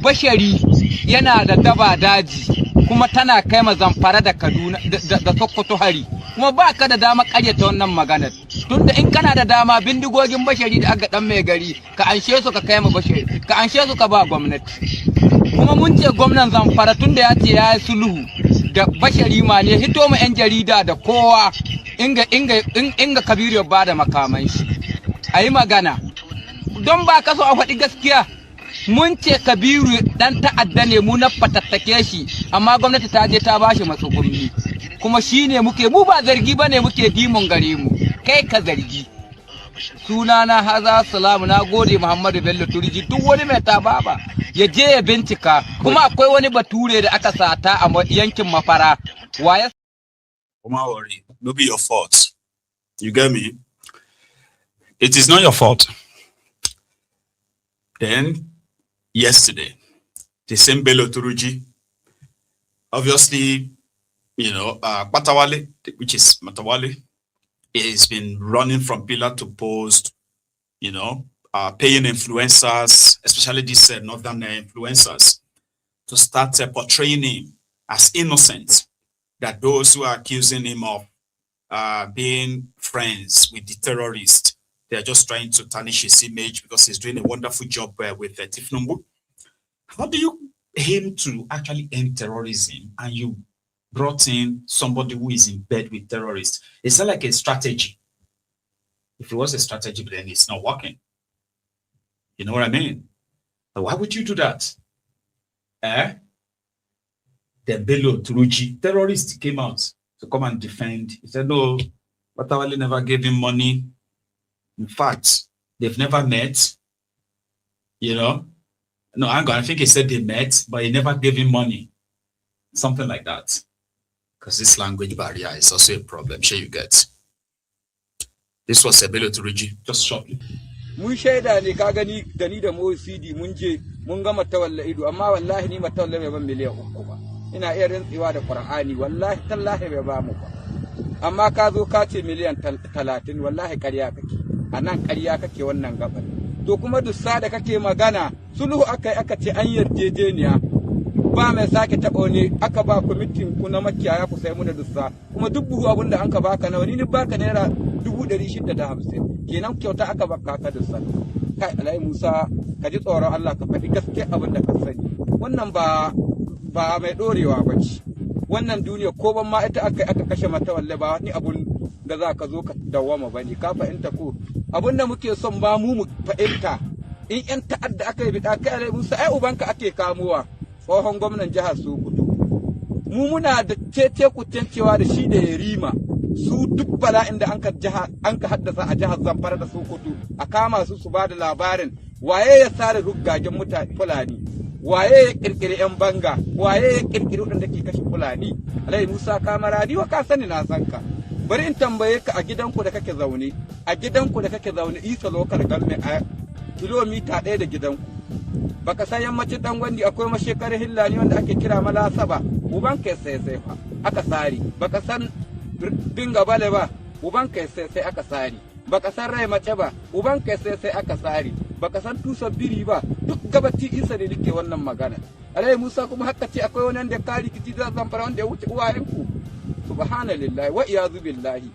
Bashari yana da daba daji kuma tana kai ma Zamfara da Kaduna da Sokoto hari kuma ba ka da dama ƙaryata wannan maganar tunda in kana da dama bindigogin Bashari da aka dan mai gari ka anshe su ka kai ma Bashari ka anshe su ka ba gwamnati kuma mun ce gwamnan Zamfara tunda ya ce ya yi sulhu da Bashari ma ne hito mu yan jarida da kowa inga Kabiru ya bada makaman shi ayi magana don ba ka so a faɗi gaskiya mun ce Kabiru dan ta'adda ne mu na fatattake shi amma gwamnati ta je ta bashi matsugurni kuma shine muke mu ba zargi bane muke dimon gare mu kai ka zargi sunana haza salamu na gode Muhammadu Bello Turji duk wani mai tababa ya je ya bincika kuma akwai wani bature da aka sata a yankin Mafara waya Don't worry, no be your fault. You get me? It is not your fault. Then yesterday, the same Bello Turuji, obviously, Matawale, which is Matawale, has been running from pillar to post, paying influencers, especially these northern influencers, to start portraying him as innocent, that those who are accusing him of being friends with the terrorists, they are just trying to tarnish his image because he's doing a wonderful job with Tifnumbu. How do you aim to actually end terrorism and you brought in somebody who is in bed with terrorists? It's not like a strategy. If it was a strategy, then it's not working. You know what I mean? But why would you do that? The Bello Turuji terrorist came out to come and defend. He said, no, Matawale never gave him money. In fact, they've never met. No, I think he said they met, but he never gave him money. Something like that. Because this language barrier is also a problem. Sure you get. This was a Bello Turuji, just shortly. Mun shaida ne ka gani da ni da mu CD mun je mun ga Matawalla ido amma wallahi ni Matawalla bai ban miliyan 3 ba. Ina iya rantsewa da Qur'ani wallahi tallahi bai ba mu ba. Amma ka zo ka ce miliyan 30 wallahi ƙarya kake. Anan ƙarya kake wannan gaban. To kuma dussa da kake magana sulhu aka ce an yarjejeniya ba mai sake taɓa ne aka ba kwamitin ku na makiyaya ku sai mu da dussa kuma duk buhu abin da an ka baka nawa ni baka naira 650 kenan kyauta aka baka ka dussa kai Alai Musa ka ji tsoron Allah ka faɗi gaskiya abin da ka sani wannan ba mai dorewa bace wannan duniya ko ban ma ita aka kashe mata walle ba ni abun da za ka zo ka dawama bane ka fahimta ko abin da muke son ba mu fahimta in yan ta'adda aka yi bida kai Alai Musa ai ubanka ake kamowa tsohon gwamnan jihar Sokoto mu muna da cece kutancewa da shi da Yarima su duk bala'in da an ka haddasa a jihar Zamfara da Sokoto a kama su ba da labarin waye ya sare ruggagen mutane Fulani waye ya kirkiri yan banga waye ya kirkiri wadanda ke kashe Fulani Alai Musa Kamaradi wa ka sani na san ka bari in tambaye ka a gidanku da kake zaune Isa Local Government a kilomita 1 da gidanku baka san yammacin dan gwandi akwai mashekar hillani wanda ake kira Malasaba uban kai sai fa aka sari baka san binga bale ba uban kai sai aka sari baka san rai mace ba uban kai sai aka sari baka san tusa biri ba duk gabati Isa ne nake wannan magana Alai Musa kuma haka ce akwai wani da kari kici da Zamfara wanda ya wuce uwayenku subhanallahi wa iyazu billahi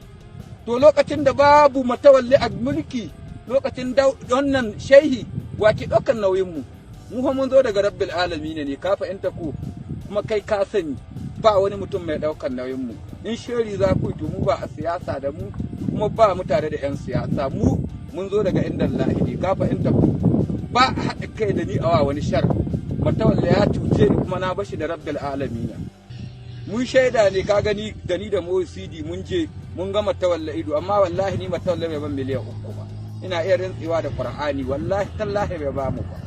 to lokacin da babu Matawalli a mulki lokacin da wannan shehi wake ɗaukar nauyin mu fa mun zo daga rabbil alamin ne ka fahimta ko kuma kai ka sani ba wani mutum mai ɗaukar nauyin mu in sheri za ku to mu ba a siyasa da mu kuma ba mu tare da 'yan siyasa mu mun zo daga inda lahidi ka fahimta ba haɗa kai da ni awa wani shar matawalla ya cuce ni kuma na bashi da rabbil alamina mun shaida ne ka gani da ni da CD mun je mun ga matawalla ido amma wallahi ni matawalla bai ban miliyan 3 ba ina iya rantsewa da Qur'ani wallahi tallahi bai ba mu ba.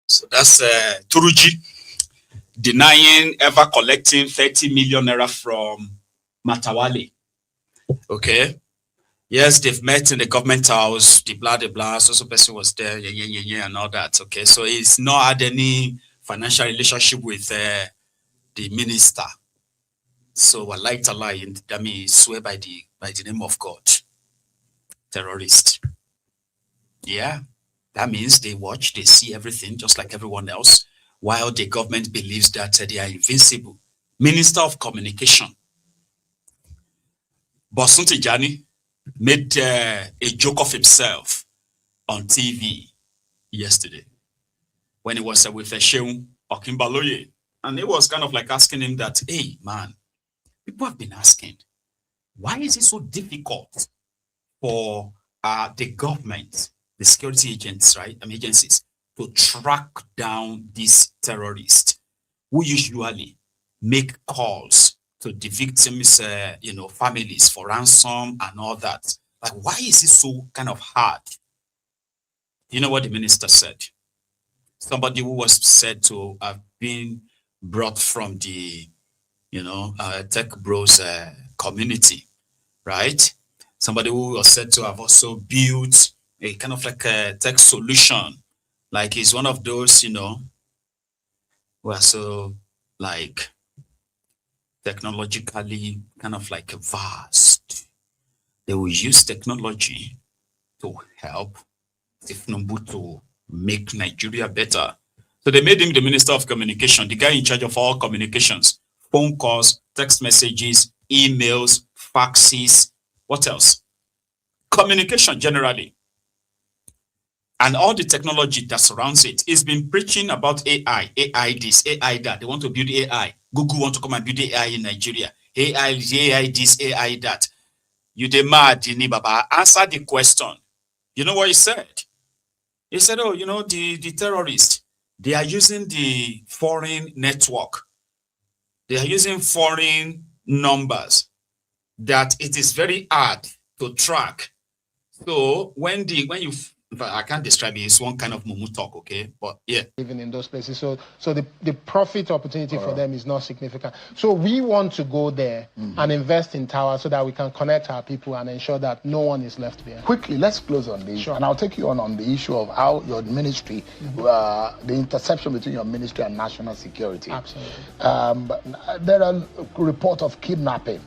So that's Turuji denying ever collecting 30 million naira from Matawale. Okay. Yes, they've met in the government house, the blah, so person was there, yeah, and all that. Okay. So he's not had any financial relationship with the minister. So I like to lie, and that means swear by the name of God. Terrorist. Yeah. That means they watch, they see everything just like everyone else, while the government believes that they are invincible. Minister of Communication, Bosun Tijani, made a joke of himself on TV yesterday when he was with Sheung Okimbaloye. And it was kind of like asking him that, hey, man, people have been asking, why is it so difficult for the government, the security agents, right? Agencies, to track down these terrorists who usually make calls to the victims, families for ransom and all that. Like, why is it so kind of hard? You know what the minister said? Somebody who was said to have been brought from the, tech bros community, right? Somebody who was said to have also built a kind of like a tech solution. Like he's one of those, who are so like technologically kind of like vast. They will use technology to help Tifnumbu to make Nigeria better. So they made him the Minister of Communication, the guy in charge of all communications, phone calls, text messages, emails, faxes, what else? Communication generally. And all the technology that surrounds it. He's been preaching about AI, AI this, AI that. They want to build AI. Google want to come and build AI in Nigeria. AI this, AI that. You demand, Baba, answer the question. You know what he said? He said, oh, the terrorists, they are using the foreign network. They are using foreign numbers that it is very hard to track. So when you, I can't describe it, it's one kind of mumu talk, okay? But yeah. Even in those places. So the profit opportunity for them is not significant. So we want to go there and invest in towers so that we can connect our people and ensure that no one is left behind. Quickly, let's close on this. Sure. And I'll take you on the issue of how your ministry, the interception between your ministry and national security. Absolutely. There are reports of kidnapping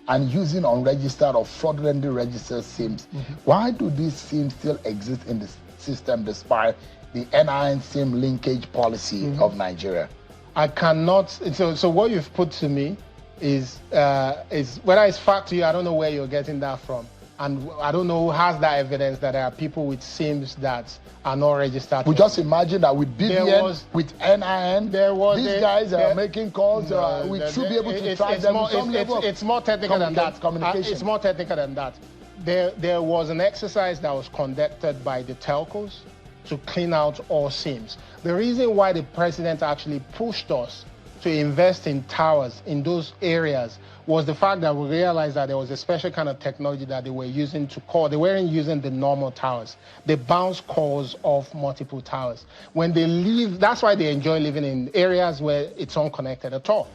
and using unregistered or fraudulently registered SIMs. Why do these SIMs still exist in the system despite the NIN SIM linkage policy of Nigeria? I cannot. So what you've put to me is whether it's fact to you, I don't know where you're getting that from. And I don't know who has that evidence that there are people with SIMs that are not registered. We just imagine that with BVN, with NIN, these guys are making calls. We should be able to track them. It's more technical than that. It's more technical than that. There was an exercise that was conducted by the telcos to clean out all SIMs. The reason why the president actually pushed us to invest in towers in those areas was the fact that we realized that there was a special kind of technology that they were using to call. They weren't using the normal towers. They bounce calls off multiple towers. When they leave, that's why they enjoy living in areas where it's unconnected at all.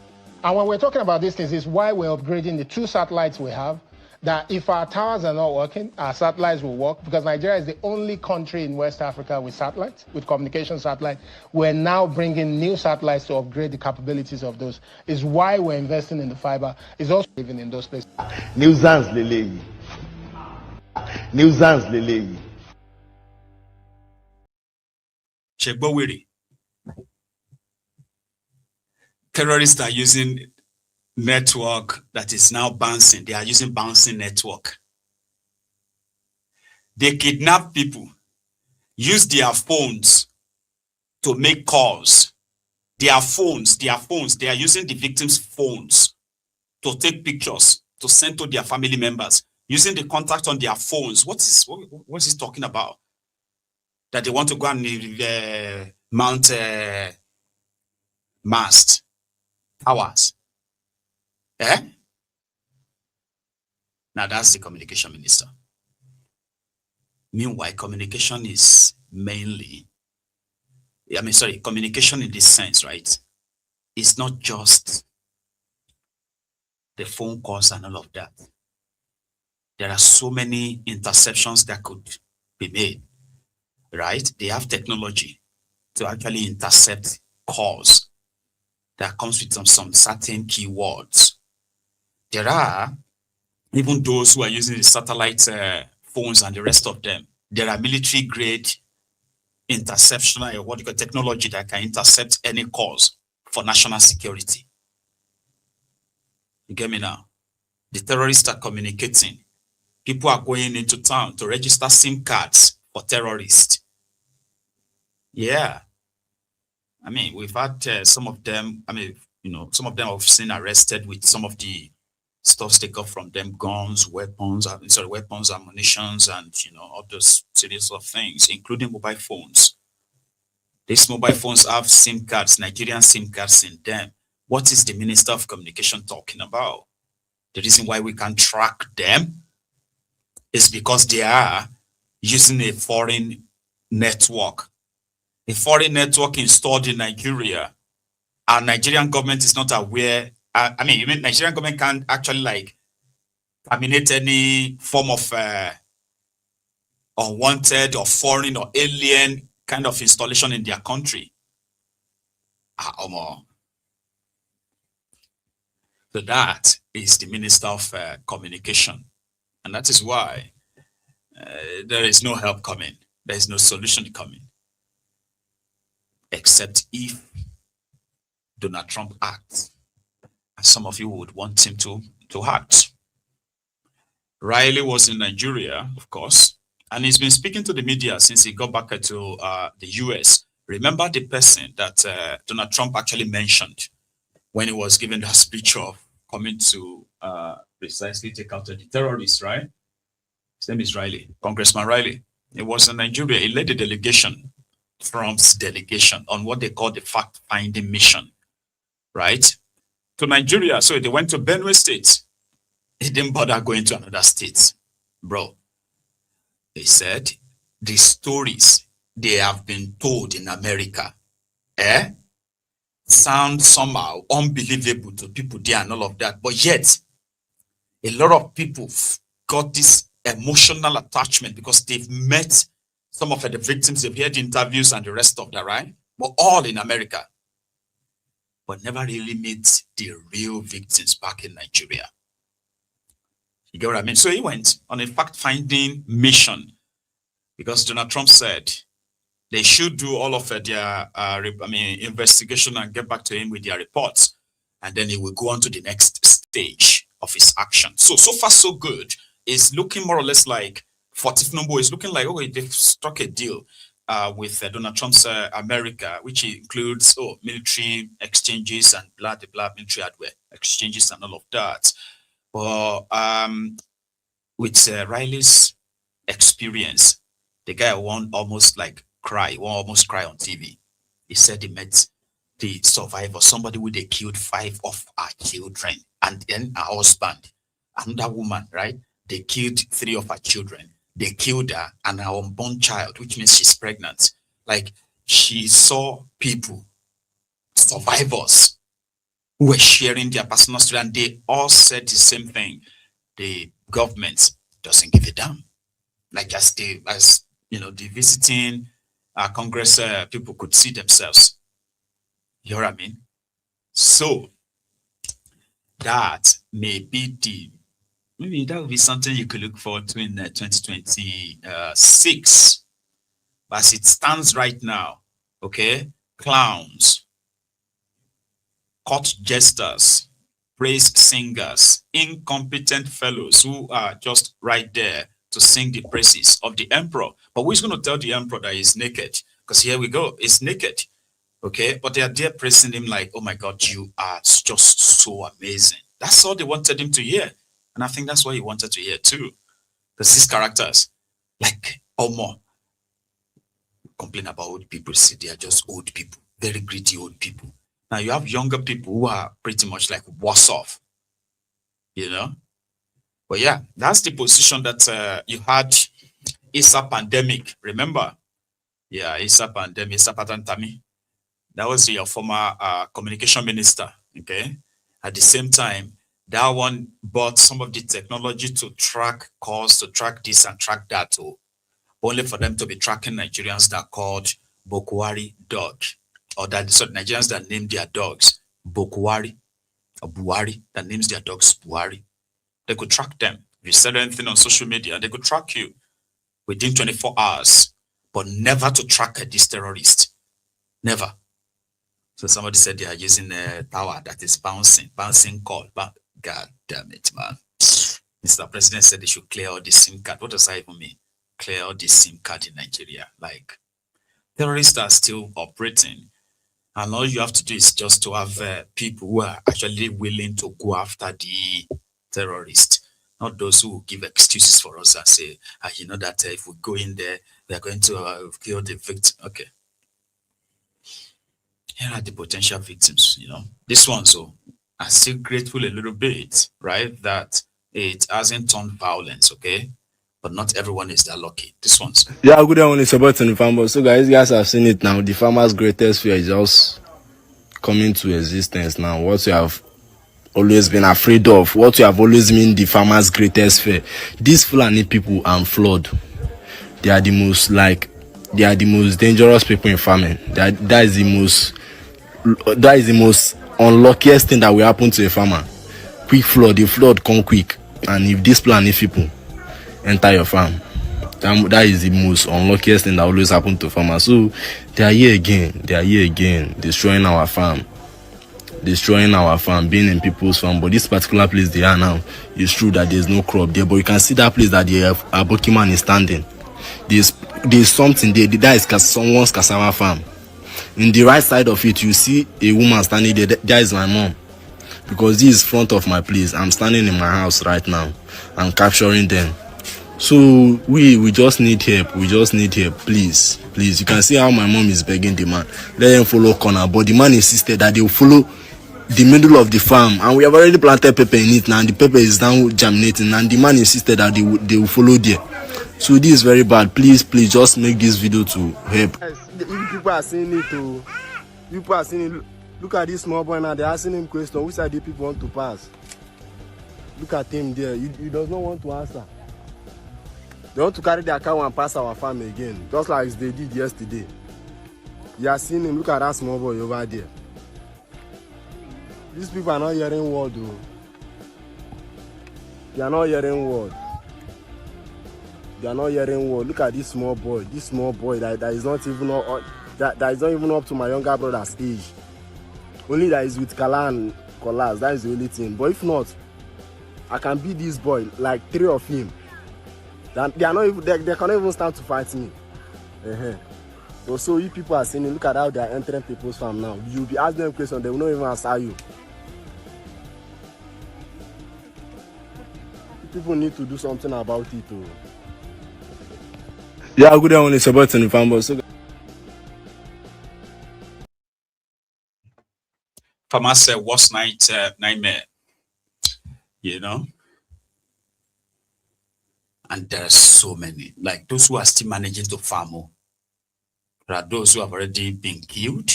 And when we're talking about these things, it's why we're upgrading the 2 satellites we have, that if our towers are not working, our satellites will work, because Nigeria is the only country in West Africa with satellites, with communication satellites. We're now bringing new satellites to upgrade the capabilities of those. Is why we're investing in the fiber. Is also living in those places. Nuisance Lele. Nuisance Lele. Chegbowiri. Terrorists are using network that is now bouncing. They are using bouncing network. They kidnap people, use their phones to make calls. Their phones, they are using the victims' phones to take pictures to send to their family members using the contact on their phones. What's he talking about? That they want to go and mount mast towers. Now that's the communication minister. Meanwhile, communication is mainly, communication in this sense, right? It's not just the phone calls and all of that. There are so many interceptions that could be made, right? They have technology to actually intercept calls that comes with some certain keywords. There are even those who are using the satellite phones and the rest of them. There are military grade interception or what you call technology that can intercept any calls for national security. You get me now? The terrorists are communicating. People are going into town to register SIM cards for terrorists. Yeah. I mean, we've had some of them, some of them have seen arrested with some of the stuff they got from them, guns, weapons, ammunitions, and, all those series of things, including mobile phones. These mobile phones have SIM cards, Nigerian SIM cards in them. What is the Minister of Communication talking about? The reason why we can track them is because they are using a foreign network. A foreign network installed in Nigeria. Our Nigerian government is not aware. You mean Nigerian government can't actually terminate any form of unwanted or foreign or alien kind of installation in their country. So that is the Minister of Communication. And that is why there is no help coming. There is no solution coming. Except if Donald Trump acts. And some of you would want him to act. Riley was in Nigeria, of course. And he's been speaking to the media since he got back to the US. Remember the person that Donald Trump actually mentioned when he was giving that speech of coming to precisely take out the terrorists, right? His name is Riley, Congressman Riley. He was in Nigeria. He led the delegation, Trump's delegation, on what they call the fact-finding mission, right? To Nigeria. So they went to Benue State. He didn't bother going to another state. Bro, they said the stories they have been told in America, sound somehow unbelievable to people there and all of that. But yet, a lot of people got this emotional attachment because they've met some of the victims, they've heard interviews and the rest of that, right? But all in America. But never really meet the real victims back in Nigeria. You get what I mean? So he went on a fact-finding mission because Donald Trump said they should do all of their investigation and get back to him with their reports. And then he will go on to the next stage of his action. So far, so good. It's looking more or less like Fortif Numbo is looking like, they've struck a deal with Donald Trump's America, which includes military exchanges and blah, military hardware exchanges and all of that. But with Riley's experience, the guy won't almost cry on TV. He said he met the survivor, somebody who they killed 5 of our children, and then our husband, another woman, right? They killed 3 of her children. They killed her and her unborn child, which means she's pregnant. She saw people, survivors, who were sharing their personal story, and they all said the same thing. The government doesn't give a damn. As the visiting Congress people could see themselves. You know what I mean? So that may be maybe that would be something you could look forward to in 2026. But as it stands right now, okay, clowns, court jesters, praise singers, incompetent fellows who are just right there to sing the praises of the emperor. But who's going to tell the emperor that he's naked? Because here we go, he's naked. Okay, but they are there praising him like, oh my God, you are just so amazing. That's all they wanted him to hear. And I think that's what he wanted to hear too. Because these characters, like Omo, complain about old people, see they are just old people, very greedy old people. Now you have younger people who are pretty much like worse off, you know? But yeah, that's the position that you had Issa pandemic, remember? Yeah, Issa pandemic, Issa Patantami. That was your former communication minister, okay? At the same time, that one bought some of the technology to track calls, to track this and track that too, only for them to be tracking Nigerians that are called Bokwari dog, or that Nigerians that name their dogs Bokwari or Buhari, that names their dogs Buhari. They could track them. If you said anything on social media, they could track you within 24 hours, but never to track this terrorist. Never. So somebody said they are using a tower that is bouncing call. But God damn it, man. Mr. President said they should clear all the SIM card. What does that even mean? Clear all the SIM card in Nigeria. Like, terrorists are still operating. And all you have to do is just to have people who are actually willing to go after the terrorist, not those who give excuses for us and say, you know that if we go in there, they're going to kill the victim. Okay. Here are the potential victims, you know. This one, so I'm still grateful a little bit, right, that it hasn't turned violence, okay? But not everyone is that lucky. This one's. Yeah, good morning, supporting the farmers. So guys have seen it now. The farmers' greatest fear is just coming to existence now. What you have always been afraid of, what you have always been the farmers' greatest fear. These Fulani people and flood, they are the most dangerous people in farming. That is the most unluckiest thing that will happen to a farmer. Quick flood, the flood come quick, and if these Fulani people enter your farm, that is the most unluckiest thing that always happen to farmers. So they are here again, destroying our farm, being in people's farm. But this particular place they are now, it's true that there's no crop there, but you can see that place that the Aboki man is standing. There's something there. That is someone's cassava farm. In the right side of it, you see a woman standing there. That is my mom, because this is front of my place. I'm standing in my house right now. I'm capturing them. So we just need help. Please. You can see how my mom is begging the man. Let him follow corner. But the man insisted that they will follow the middle of the farm. And we have already planted pepper in it now. And the pepper is now germinating. And the man insisted that they will follow there. So this is very bad. Please, just make this video to help. People are seeing it too. People are seeing it. Look at this small boy now. They're asking him question. Which side do people want to pass? Look at him there. He does not want to answer. They want to carry their cow and pass our farm again, just like they did yesterday. You are seeing him. Look at that small boy over there. These people are not hearing word, though. They are not hearing word. Look at this small boy. That is not even that is not even up to my younger brother's age. Only that is with Kala and Kolas. That is the only thing. But if not, I can beat this boy, like 3 of him. They can't even stand to fight me. So you people are seeing, look at how they are entering people's farm now. You'll be asking them questions, they will not even answer you. People need to do something about it too. Yeah, good morning, supporting the farmers. So Farmers said, worst nightmare, you know? And there are so many, like those who are still managing to farm. There are those who have already been killed.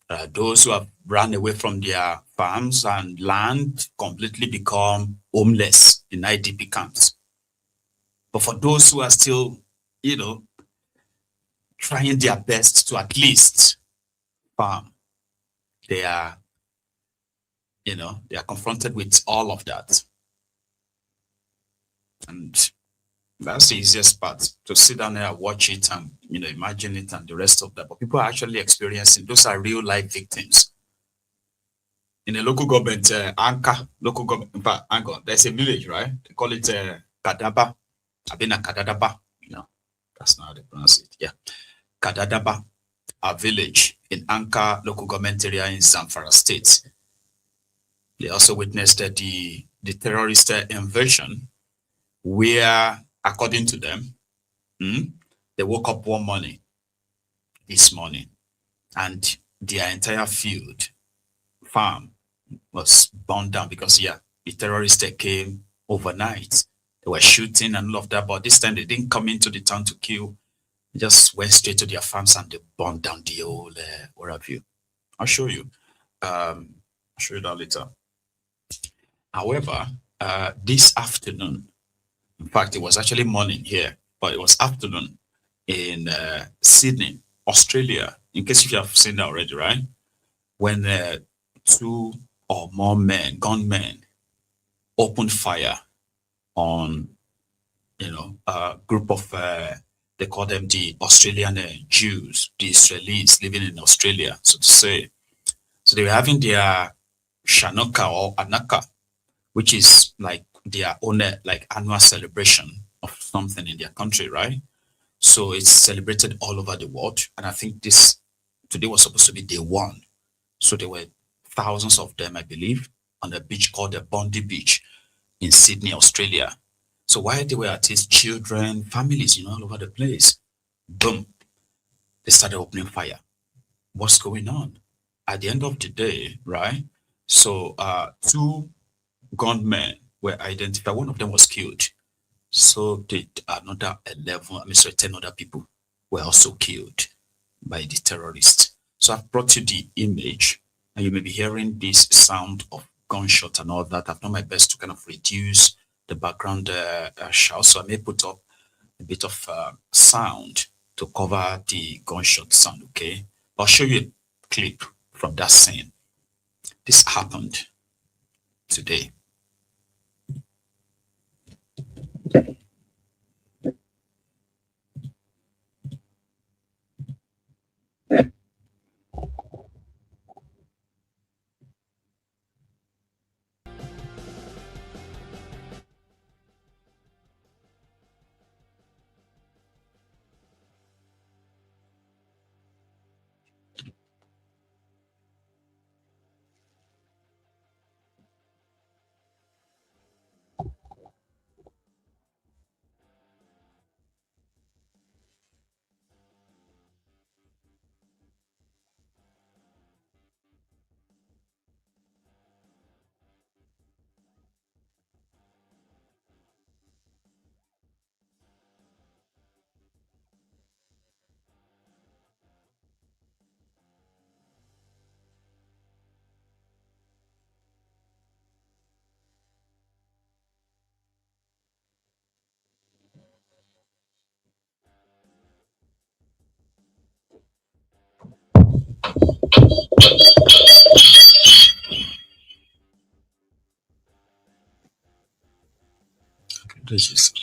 There are those who have run away from their farms and land, completely become homeless in IDP camps. But for those who are still, you know, trying their best to at least farm, they are, you know, they are confronted with all of that. And that's the easiest part, to sit down there and watch it and, you know, imagine it and the rest of that. But people are actually experiencing, those are real life victims. In a local government, local government, in fact, there's a village, right? They call it Kadaba. I've been a Kadadaba. No, that's not how they pronounce it. Yeah. Kadadaba, a village in Anka local government area in Zamfara state. They also witnessed the the terrorist invasion, where, according to them, they woke up one morning, this morning, and their entire field, farm, was burned down because, yeah, the terrorists came overnight. They were shooting and all of that, but this time they didn't come into the town to kill. They just went straight to their farms and they burned down the whole, what have you. I'll show you. I'll show you that later. However, this afternoon, in fact, it was actually morning here, but it was afternoon in Sydney, Australia, in case if you have seen that already, right? When 2 or more men, gunmen, opened fire on, a group of, they call them the Australian Jews, the Israelis living in Australia, so to say. So they were having their Shanuka or Anaka, which is like their own like annual celebration of something in their country, right? So it's celebrated all over the world. And I think today was supposed to be day 1. So there were thousands of them, I believe, on a beach called the Bondi Beach in Sydney, Australia. So while they were at least children, families, all over the place, boom, they started opening fire. What's going on? At the end of the day, right? So 2 gunmen were identified. One of them was killed. So did another 10 other people were also killed by the terrorists. So I've brought you the image, and you may be hearing this sound of gunshot and all that. I've done my best to kind of reduce the background shout, so I may put up a bit of sound to cover the gunshot sound, okay? I'll show you a clip from that scene. This happened today. This is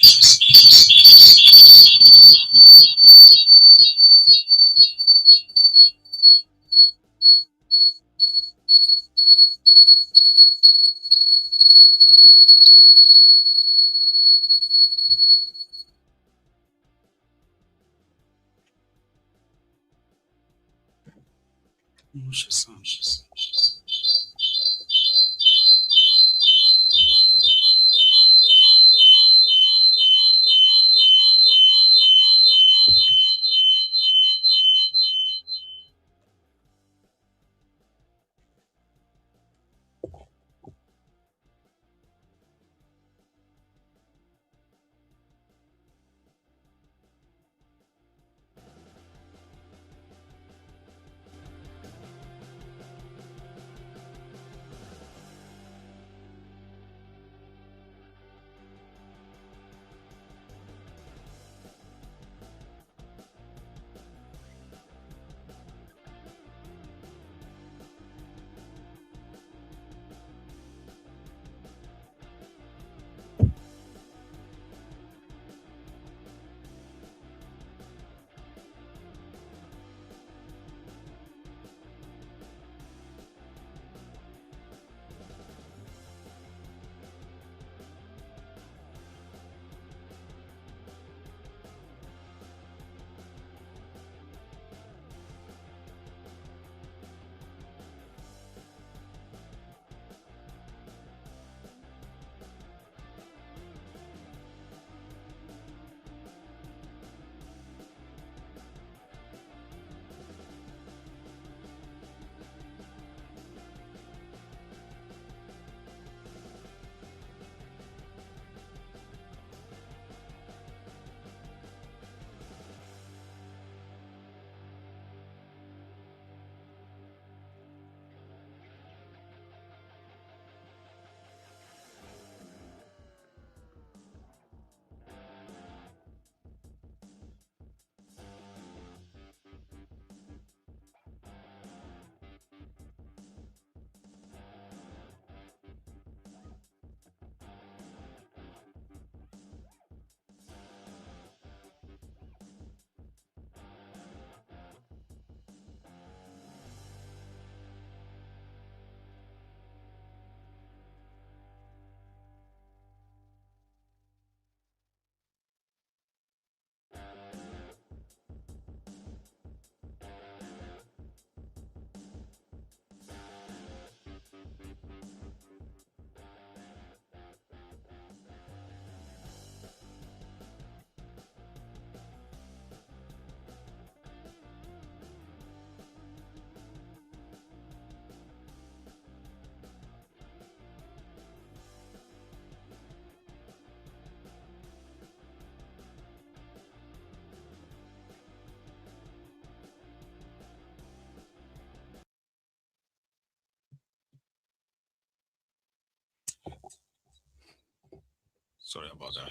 Sorry about that.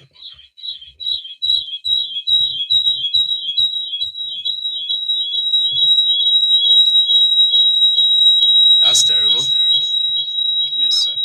That's terrible. Give me a sec.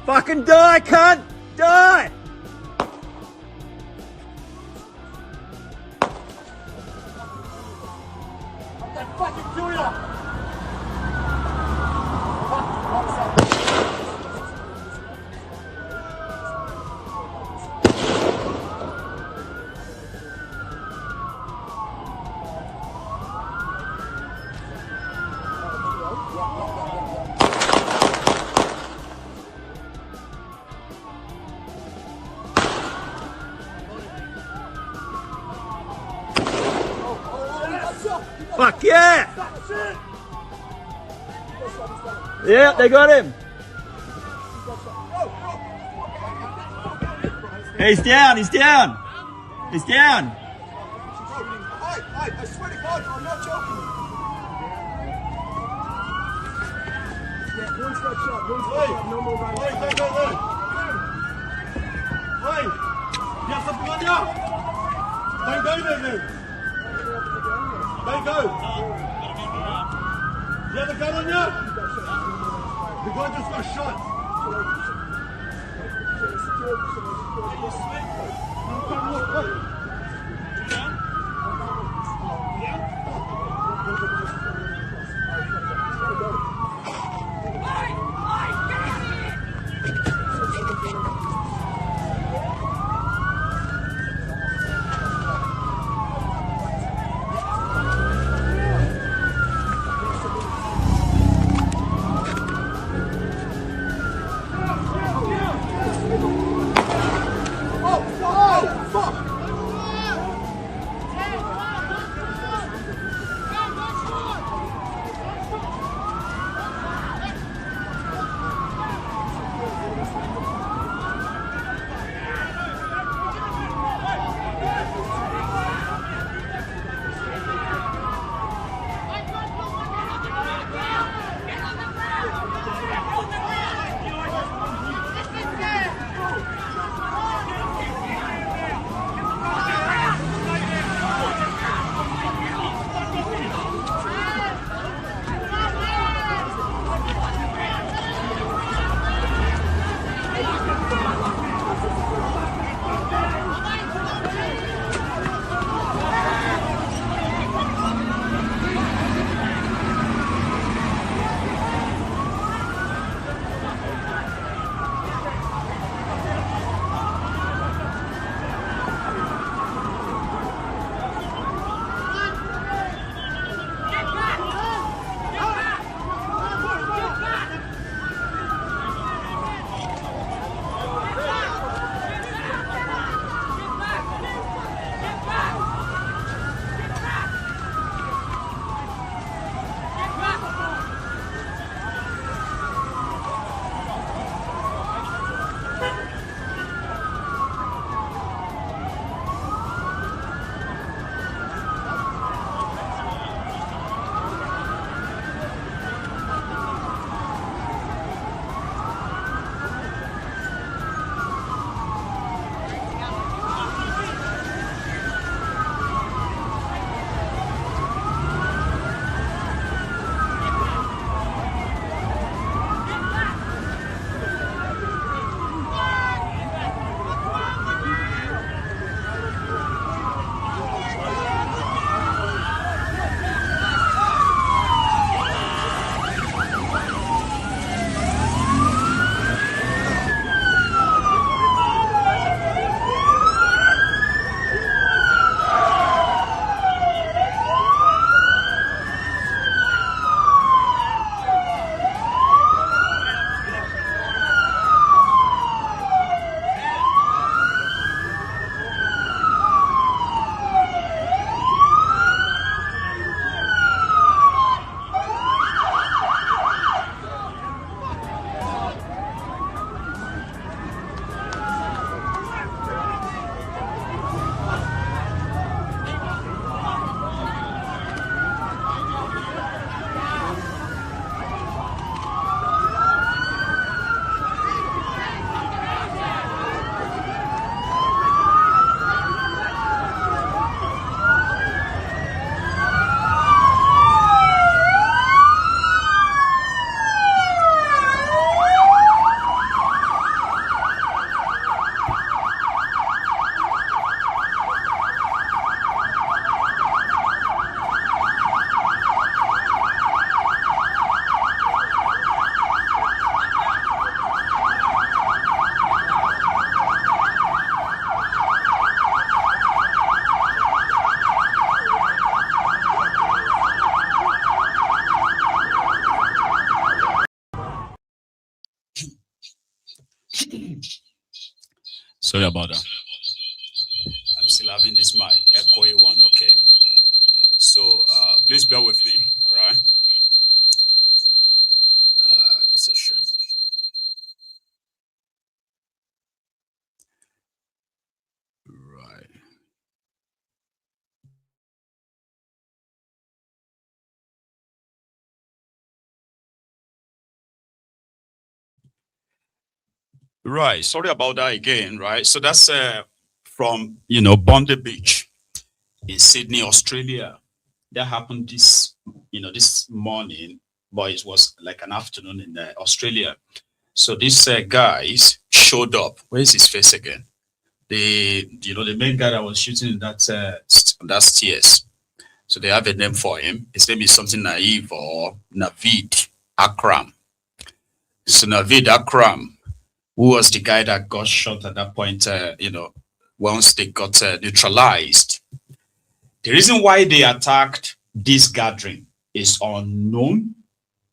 Fucking die, cunt! Die! I'll fucking kill ya! Fuck yeah! Yeah, they got him. Hey, he's down, he's down. He's down. I swear to God, I'm not joking. Yeah, one's got shot, no more rounds. Hey! Hey! You have something on you? Don't go there, man. Don't go. You have a gun on you? The guy just got shot. Sorry about that. I'm still having this my echoey one, okay? So please bear with me, all right? It's a shame. Right. Right. Sorry about that again, right? So that's from, Bondi Beach in Sydney, Australia. That happened this morning, but it was like an afternoon in Australia. So these guys showed up. Where's his face again? The main guy that was shooting in that stairs. So they have a name for him. His name is something Naive or Navid Akram. So Navid Akram, who was the guy that got shot at that point, once they got neutralized. The reason why they attacked this gathering is unknown.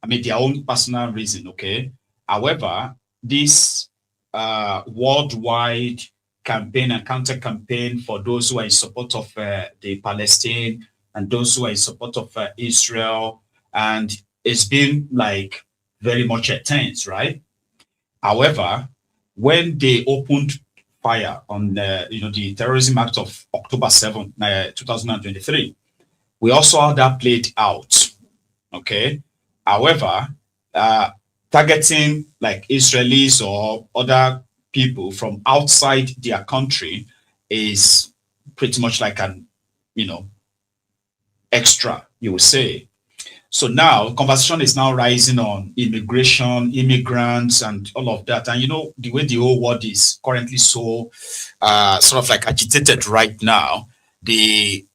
I mean, their own personal reason, okay? However, this worldwide campaign and counter-campaign for those who are in support of the Palestine and those who are in support of Israel, and it's been like very much tense, right? However, when they opened fire on the terrorism act of October 7, 2023, we also had that played out, okay? However, targeting like Israelis or other people from outside their country is pretty much like an, extra, you would say. So now conversation is now rising on immigration, immigrants, and all of that. And the way the whole world is currently so sort of like agitated right now, the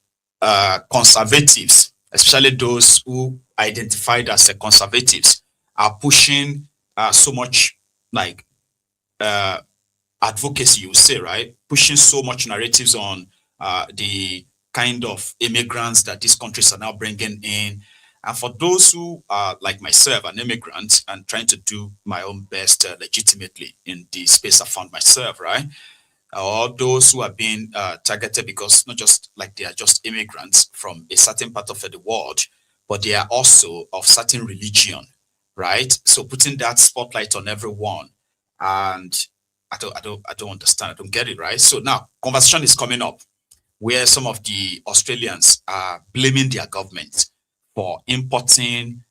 conservatives, especially those who identified as conservatives, are pushing so much like advocacy, you would say, right? Pushing so much narratives on the kind of immigrants that these countries are now bringing in. And for those who are like myself, an immigrant, and trying to do my own best legitimately in the space I found myself, right? Or those who are being targeted because not just like they are just immigrants from a certain part of the world, but they are also of certain religion, right? So putting that spotlight on everyone, and I don't understand. I don't get it, right? So now conversation is coming up where some of the Australians are blaming their government for importing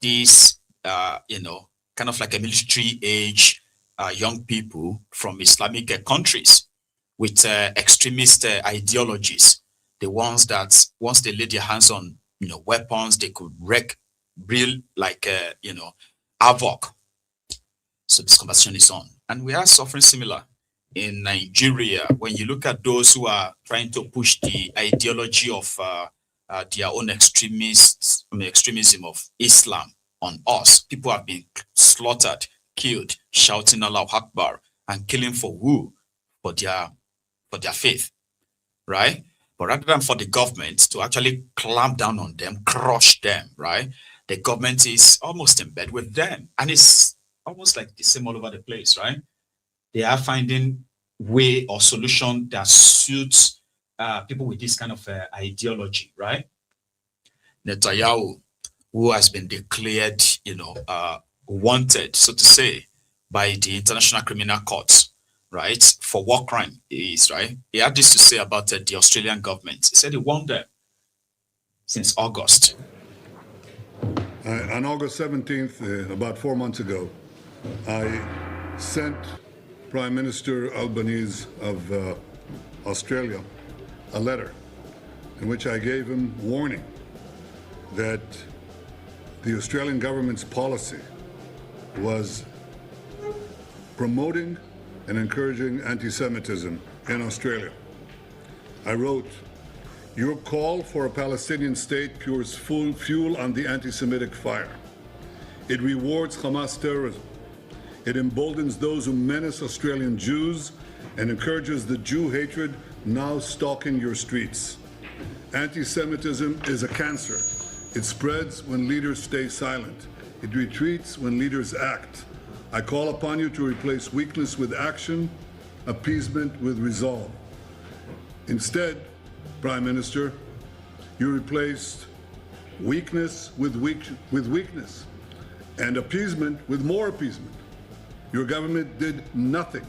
these, kind of like a military age young people from Islamic countries with extremist ideologies. The ones that once they lay their hands on, weapons, they could wreak real like, havoc. So this conversation is on. And we are suffering similar in Nigeria. When you look at those who are trying to push the ideology of their own extremism of Islam on us, people have been slaughtered, killed, shouting Allahu Akbar and killing for who? For their faith, right? But rather than for the government to actually clamp down on them, crush them, right? The government is almost in bed with them, and it's almost like the same all over the place, right? They are finding way or solution that suits people with this kind of ideology, right? Netanyahu, who has been declared, wanted, so to say, by the International Criminal Court, right, for war crime, is right. He had this to say about the Australian government. He said he won them since August. On August 17th, about 4 months ago, I sent Prime Minister Albanese of Australia a letter in which I gave him warning that the Australian government's policy was promoting and encouraging anti-Semitism in Australia. I wrote, "Your call for a Palestinian state pours full fuel on the anti-Semitic fire. It rewards Hamas terrorism. It emboldens those who menace Australian Jews and encourages the Jew hatred now stalking your streets. Anti-Semitism is a cancer. It spreads when leaders stay silent. It retreats when leaders act. I call upon you to replace weakness with action, appeasement with resolve. Instead, Prime Minister, you replaced weakness with weakness and appeasement with more appeasement. Your government did nothing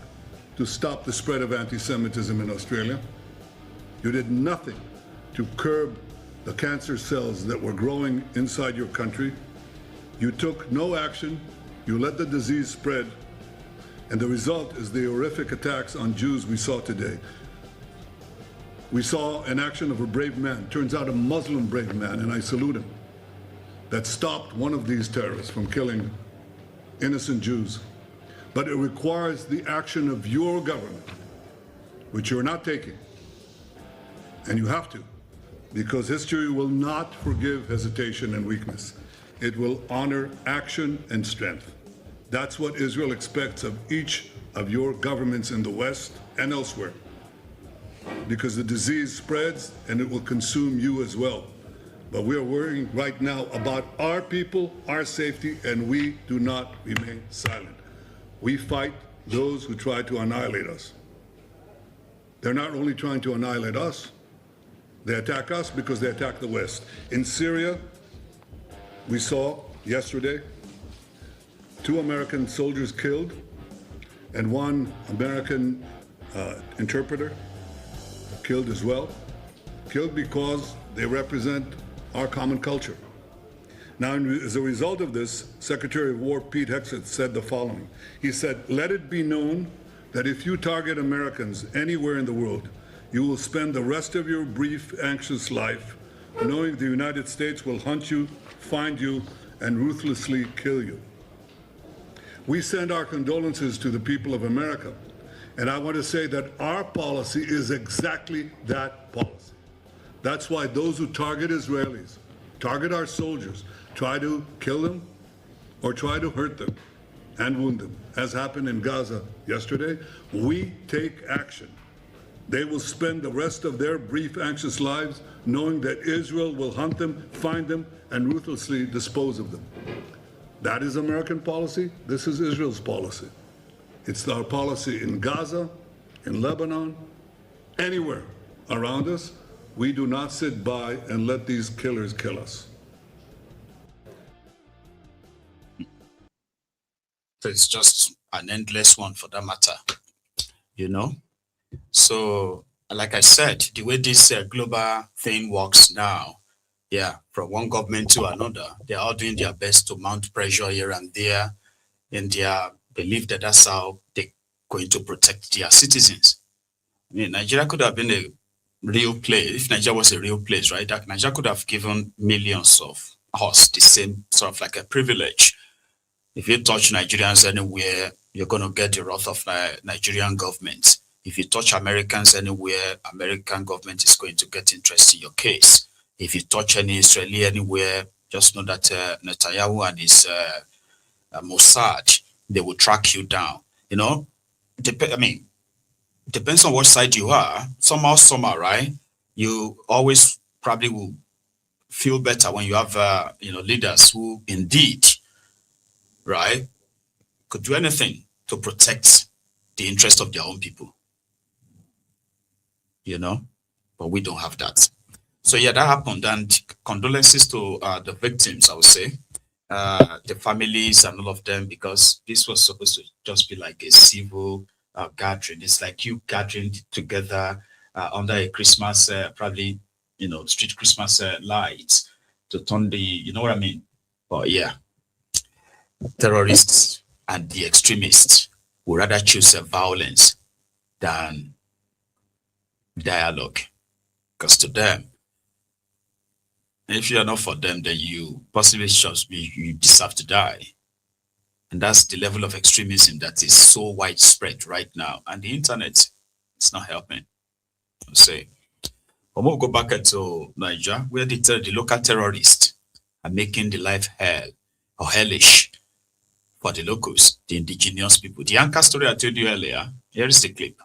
to stop the spread of anti-Semitism in Australia. You did nothing to curb the cancer cells that were growing inside your country. You took no action. You let the disease spread. And the result is the horrific attacks on Jews we saw today. We saw an action of a brave man, turns out a Muslim brave man, and I salute him, that stopped one of these terrorists from killing innocent Jews. But it requires the action of your government, which you're not taking. And you have to, because history will not forgive hesitation and weakness. It will honor action and strength. That's what Israel expects of each of your governments in the West and elsewhere, because the disease spreads and it will consume you as well. But we are worrying right now about our people, our safety, and we do not remain silent. We fight those who try to annihilate us. They're not only trying to annihilate us, they attack us because they attack the West. In Syria, we saw yesterday 2 American soldiers killed and 1 American interpreter killed as well. Killed because they represent our common culture. Now, as a result of this, Secretary of War Pete Hegseth said the following. He said, "Let it be known that if you target Americans anywhere in the world, you will spend the rest of your brief, anxious life knowing the United States will hunt you, find you, and ruthlessly kill you." We send our condolences to the people of America, and I want to say that our policy is exactly that policy. That's why those who target Israelis, target our soldiers, try to kill them or try to hurt them and wound them, as happened in Gaza yesterday, we take action. They will spend the rest of their brief, anxious lives knowing that Israel will hunt them, find them, and ruthlessly dispose of them. That is American policy. This is Israel's policy. It's our policy in Gaza, in Lebanon, anywhere around us. We do not sit by and let these killers kill us. It's just an endless one for that matter, you know? So, like I said, the way this global thing works now, yeah, from one government to another, they're all doing their best to mount pressure here and there in their belief that that's how they're going to protect their citizens. I mean, Nigeria could have been a real place. If Nigeria was a real place, right, that Nigeria could have given millions of us the same sort of like a privilege. If you touch Nigerians anywhere, you're going to get the wrath of Nigerian government. If you touch Americans anywhere, American government is going to get interest in your case. If you touch any Israeli anywhere, just know that Netanyahu and his Mossad, they will track you down. You know, I mean, depends on what side you are. Somehow, right? You always probably will feel better when you have, you know, leaders who indeed, right, could do anything to protect the interest of their own people. You know, but we don't have that. So yeah, that happened, and condolences to the victims, I would say, the families and all of them, because this was supposed to just be like a civil gathering. It's like you gathering together under a Christmas, probably, you know, street Christmas lights to turn the, you know what I mean? But yeah, terrorists and the extremists would rather choose violence than dialogue, because to them, if you are not for them, then you possibly you deserve to die. And that's the level of extremism that is so widespread right now, and the internet is not helping. I'll say. But we'll go back to Niger, where the local terrorists are making the life hell or hellish for the locals, the indigenous people. The anchor story I told you earlier, here is the clip.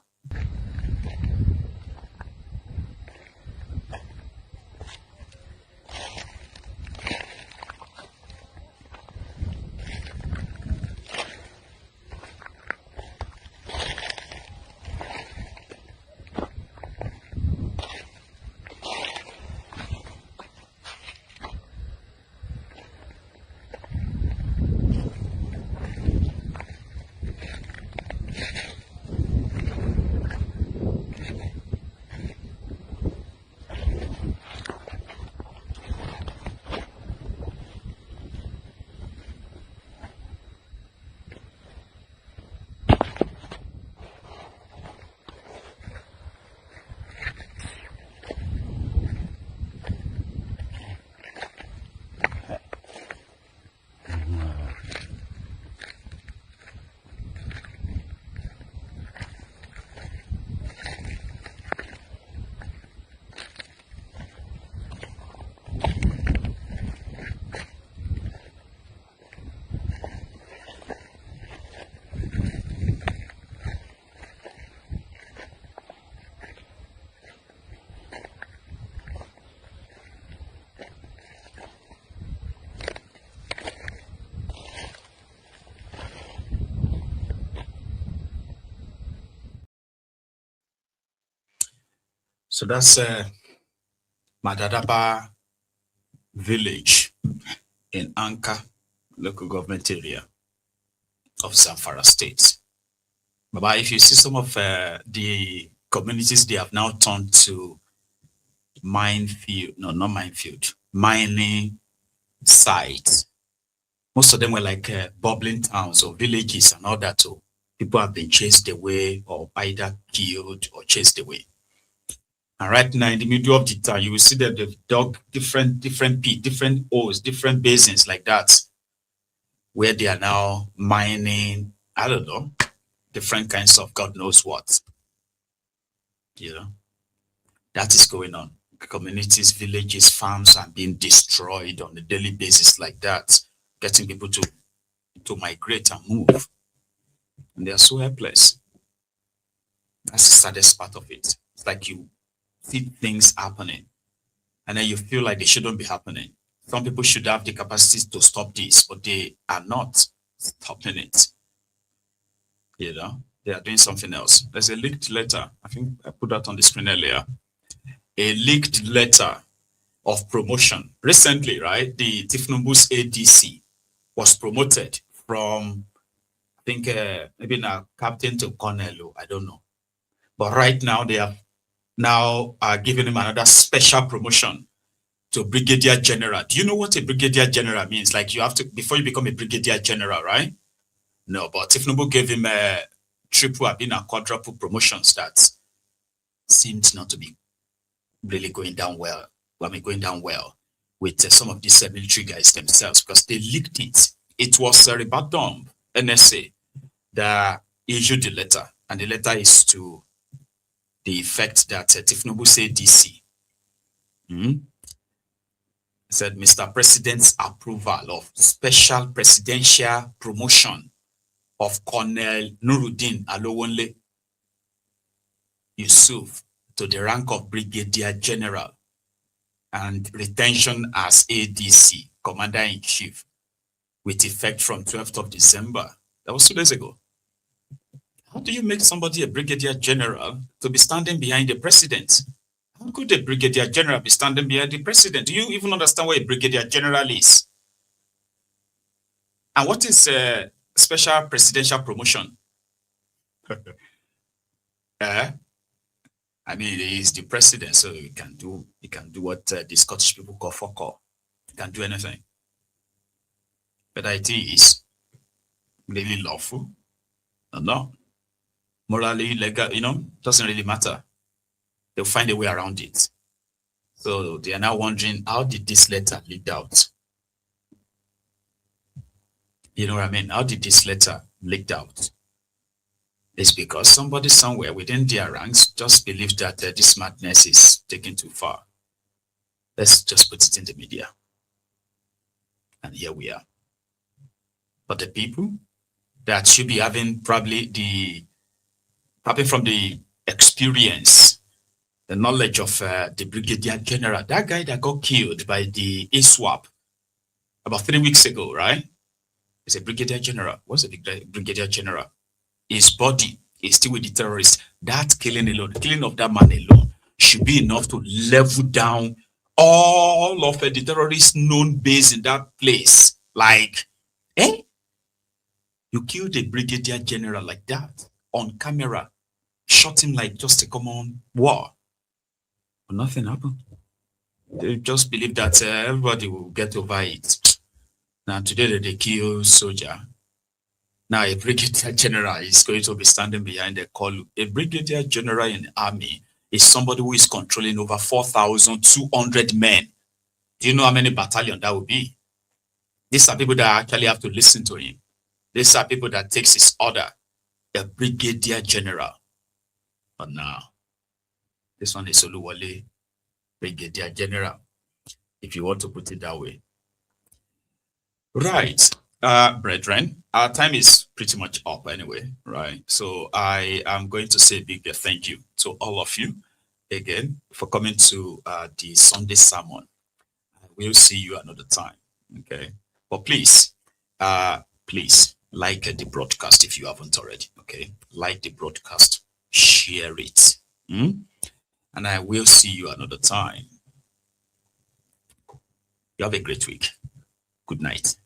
So that's Madadaba village in Anka local government area of Zamfara state. But if you see some of the communities, they have now turned to minefield, no, not minefield, mining sites. Most of them were like bubbling towns or villages and all that. So people have been chased away or either killed or chased away. And right now in the middle of the town, you will see that they've dug different pits, different holes, different basins like that, where they are now mining, I don't know, different kinds of God knows what. You know, that is going on. Communities, villages, farms are being destroyed on a daily basis like that, getting people to migrate and move. And they are so helpless. That's the saddest part of it. It's like you see things happening and then you feel like they shouldn't be happening. Some people should have the capacity to stop this, but they are not stopping it. You know, they are doing something else. There's a leaked letter. I think I put that on the screen earlier. A leaked letter of promotion. Recently, right, the Tifnumbu's ADC was promoted from, I think, maybe now captain to colonel, I don't know. But right now, they have now giving him another special promotion to brigadier general. Do you know what a brigadier general means? Like you have to, before you become a brigadier general, right? No, but Tifnumbu gave him a triple, a quadruple promotions that seemed not to be really going down well. Going down well with some of these military guys themselves because they leaked it. It was Referendum, NSA, that issued the letter, and the letter is to the effect that Tifnumbu said DC said, Mr. President's approval of special presidential promotion of Colonel Nuruddin Alowonle Yusuf to the rank of Brigadier General and retention as ADC, Commander-in-Chief, with effect from 12th of December. That was 2 days ago. How do you make somebody a Brigadier General to be standing behind the president? How could a Brigadier General be standing behind the president? Do you even understand what a Brigadier General is? And what is a special presidential promotion? I mean, he is the president, so he can do what the Scottish people call fuck all. He can do anything. But it is really lawful or not. Morally, legal, you know, doesn't really matter. They'll find a way around it. So they are now wondering, how did this letter leak out? You know what I mean? How did this letter leak out? It's because somebody somewhere within their ranks just believes that this madness is taken too far. Let's just put it in the media. And here we are. But the people that should be having probably from the experience, the knowledge of the Brigadier General, that guy that got killed by the ISWAP about 3 weeks ago, right? He's a Brigadier General. What's a Brigadier General? His body is still with the terrorists. That killing alone, the killing of that man alone, should be enough to level down all of the terrorists known base in that place. Like, you killed a Brigadier General like that on camera, shot him like just a common war. But nothing happened. They just believe that everybody will get over it. Now today they kill soldier. Now a Brigadier General is going to be standing behind the call. A Brigadier General in the army is somebody who is controlling over 4,200 men. Do you know how many battalions that will be? These are people that actually have to listen to him. These are people that takes his order. A Brigadier General. But now, this one is Oluwole, Brigadier General, if you want to put it that way. Right, brethren, our time is pretty much up anyway, right? So I am going to say a big thank you to all of you again for coming to the Sunday sermon. We'll see you another time, okay? But please, please like the broadcast if you haven't already, okay? Like the broadcast, share it. and I will see you another time. You have a great week. Good night.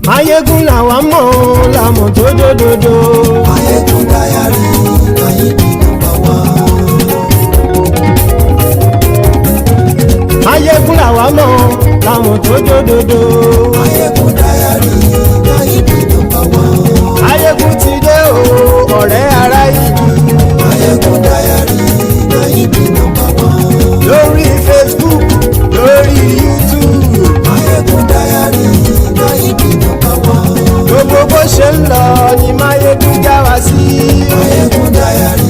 Maiyegun làwa mọ̀ làmọ̀ tó dòdòdò. Maiyegun diary Maiyegun number one. Maiyegun làwa mọ̀ làmọ̀ tó dòdòdò. Maiyegun diary Maiyegun number one. Maiyegun ti dé o ọ̀rẹ́ ara yìí. Maiyegun diary Maiyegun number one. Lórí Facebook lórí YouTube. Maiyegun diary Maiyegun number one. Gbogbo bó ṣe ń lọ ni Maiyegun já wa sí. Maiyegun diary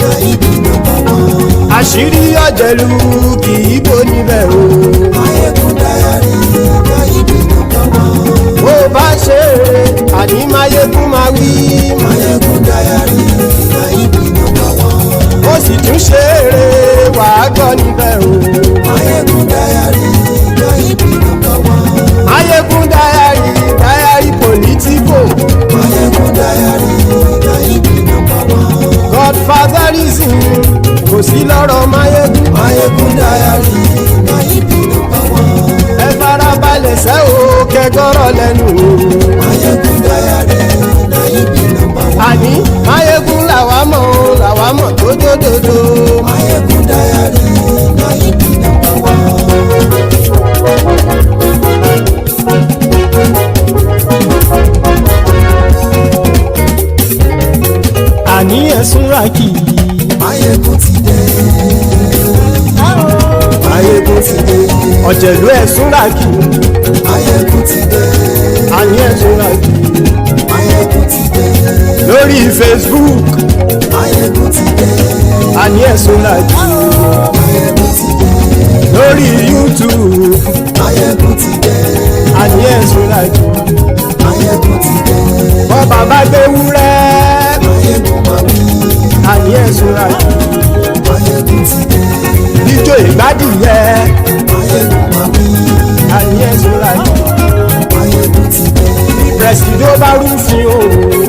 Maiyegun number one. Àṣírí ọ̀jẹ̀lú kì í bò níbẹ̀ o. Maiyegun diary Maiyegun number one. Bó bá ṣe eré àní Maiyegun máa wí. Maiyegun diary Maiyegun number one. Ó sì tún ṣe eré wàá gbọ́ níbẹ̀ o. Maiyegun diary Maiyegun number one. Maiyegun diary Politico. Maiyegun diary Maiyegun number one. Godfatherism kò sí lọ́rọ̀ Maiyegun. Maiyegun diary Maiyegun number one. Ẹ farabalẹ̀ sẹ́ o kẹgọ́rọ̀ lẹ́nu o. Maiyegun diary Maiyegun number one. Àní Maiyegun làwa mọ̀ tó dòdòdò. Maiyegun diary Maiyegun number one. Àní ẹ̀sùn rákì. Maiyegun ti dé. Maiyegun ti dé. Ọ̀jẹ̀lú ẹ̀sùn rákì. Maiyegun ti dé. Àní ẹ̀sùn rákì. Maiyegun ti dé. Lórí Facebook. Maiyegun ti dé. Àní ẹ̀sùn rákì. Maiyegun ti dé. Lórí YouTube. Maiyegun ti dé. Àní ẹ̀sùn rákì. Maiyegun ti dé. Bọ́ bàbá gbé wúrẹ́. Maiyegun máa wí. Àní ẹ̀sùn rákì. Maiyegun ti dé. Ijó ìgbádìyẹ. Maiyegun máa wí. Àní ẹ̀sùn rákì. Maiyegun ti dé. Bí pẹ̀sìdó bá rúfin o.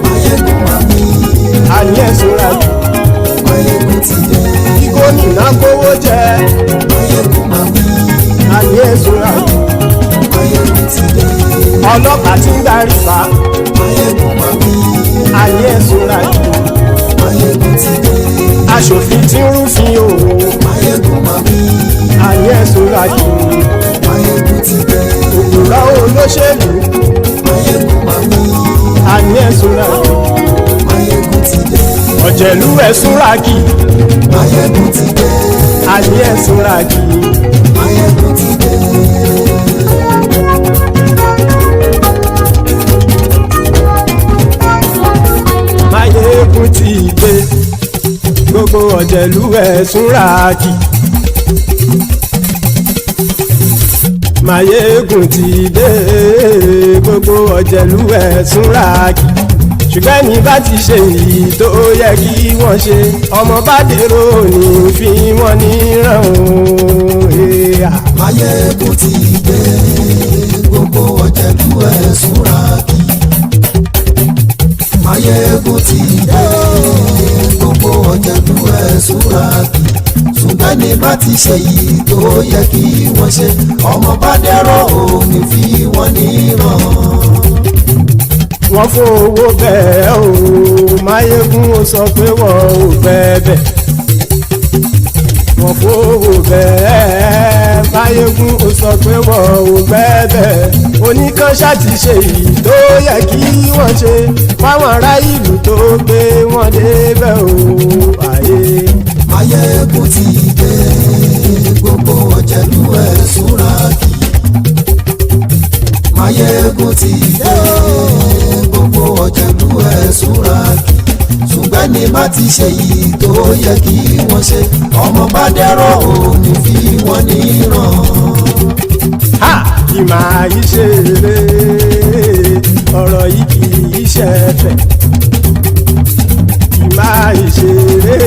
Maiyegun máa wí. Àní ẹ̀sùn rákì. Maiyegun ti dé. Bí gómìnà kówó jẹ. Maiyegun máa wí. Àní ẹ̀sùn rákì. Maiyegun ti dé. Ọlọ́pàá ti ń darí bá. Maiyegun máa wí. Àní ẹ̀sùn rákì. Maiyegun ti dé. Aṣòfin tí ń rúfin o. Maiyegun máa wí. Àní ẹ̀sùn rákì. Maiyegun ti dé. Òpùrọ́ olóṣèlú. Maiyegun máa wí. Àní ẹ̀sùn rákì. Maiyegun ti dé. Ọ̀jẹ̀lú ẹ̀sùn rákì. Maiyegun ti dé. Àní ẹ̀sùn rákì. Maiyegun ti dé. Maiyegun ti dé. Gbogbo ọ̀jẹ̀lú ẹ̀sùn rákì. Maiyegun ti dé. Gbogbo ọ̀jẹ̀lú ẹ̀sùn rákì. Ṣùgbọ́n ní bá ti ṣe èyí tó yẹ kí wọ́n ṣe, ọmọ bá dèrò ní fi wọ́n níran o. Maiyegun ti dé. Gbogbo ọ̀jẹ̀lú ẹ̀sùn rákì. Maiyegun ti dé. Gbogbo ọ̀jẹ̀lú ẹ̀sùn rákì. Ṣùgbọ́n ní bá ti ṣe èyí tó yẹ kí wọ́n ṣe, ọmọ bá dèrò ní fi wọ́n níran. Wọ́n fowó bẹ́ẹ̀ o. Maiyegun ó sọ pé wọ́n ò bẹ́ẹ̀. Wọ́n fowó bẹ́ẹ̀. Maiyegun ó sọ pé wọ́n ò bẹ́ẹ̀. Oníkan ṣáàtì ṣe èyí tó yẹ kí wọ́n ṣe fáwọn ará ìlú tó gbé wọn débẹ̀ o. Maiyegun ti dé. Gbogbo ọ̀jẹ̀lú ẹ̀sùn rákì. Maiyegun ti dé. Gbogbo ọ̀jẹ̀lú ẹ̀sùn rákì. Ṣùgbọ́n ní bá ti ṣe yìí tó yẹ kí wọ́n ṣe, ọmọ bá dẹ́rọ̀ ò ní fi wọ́n níran. máa yí ṣeré ọ̀rọ̀ yìí kì í ṣẹ̀fẹ̀ kì máa yí ṣeré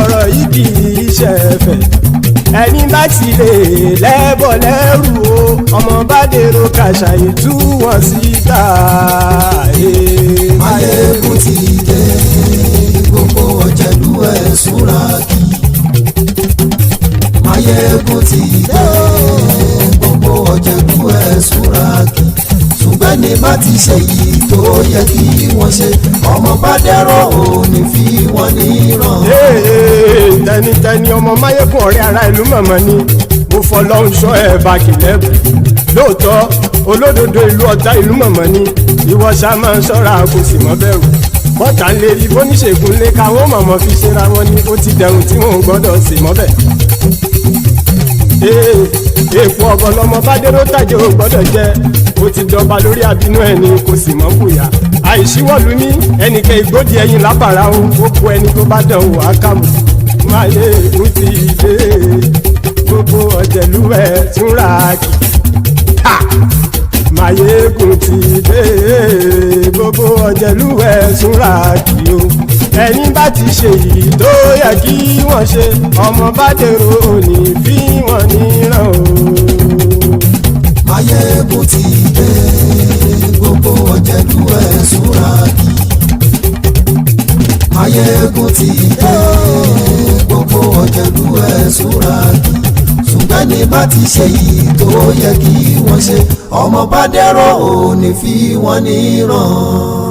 ọ̀rọ̀ yìí kì í ṣẹ̀fẹ̀ ẹni bá ti lè lẹ́bọ̀ lẹ́rù o ọmọ bá dèrò kàṣàyè tú wọn síta. Maiyegun ti dé gbogbo ọ̀jẹ̀lú ẹ̀ súnra kí. Maiyegun ti dé gbogbo ọ̀jẹ̀lú ẹ̀ súnra kí. ṣùgbọ́n ní bá ti ṣe yìí tó yẹ kí wọ́n ṣe ọmọ bá dẹ́rọ̀ ò ní fi wọ́n níran. tẹnitẹni ọmọ Maiyegun ọ̀rẹ́ ara ìlú mọ̀mọ́ ni mo fọlọ́run sọ ẹ̀ bá kìlẹ́bù lóòótọ́ olódodo ìlú ọ̀tá ìlú mọ̀mọ́ ni ìwọ ṣá máa ń ṣọ́ra kò sì mọ́ bẹ̀rù bọ́tà ń lè rí bóníṣègùn lé káwọn mọ̀mọ́ fi ṣera wọn ni ó ti dẹrùn tí wọn ò gbọ́dọ̀ sì mọ́ bẹ̀. èèpo ọ̀gọ̀lọ́mọ bá dérò tàjẹ́ ò gbọ́dọ̀ jẹ́ ó ti dọba lórí àbínú ẹni kò sì mọ́ bùyà àìsíwọ́lú ní ẹnìkẹ́ ìgbódì ẹyin lábàrá o ó kó ẹni tó bá dán o àkàmù. Maiyegun ti dé gbogbo ọ̀jẹ̀lú ẹ̀ túnra kì. Maiyegun ti dé gbogbo ọ̀jẹ̀lú ẹ̀ túnra kì o ẹni bá ti ṣe yìí tó yẹ kí wọ́n ṣe ọmọ bá dèrò òní fi wọ́n níran o. Maiyegun ti dé gbogbo ọ̀jẹ̀lú ẹ̀ súnra kí. Maiyegun ti dé gbogbo ọ̀jẹ̀lú ẹ̀ súnra kí. ṣùgbọ́n ní bá ti ṣe yìí tó yẹ kí wọ́n ṣe ọmọ bá dẹ́rọ̀ ò ní fi wọ́n níran.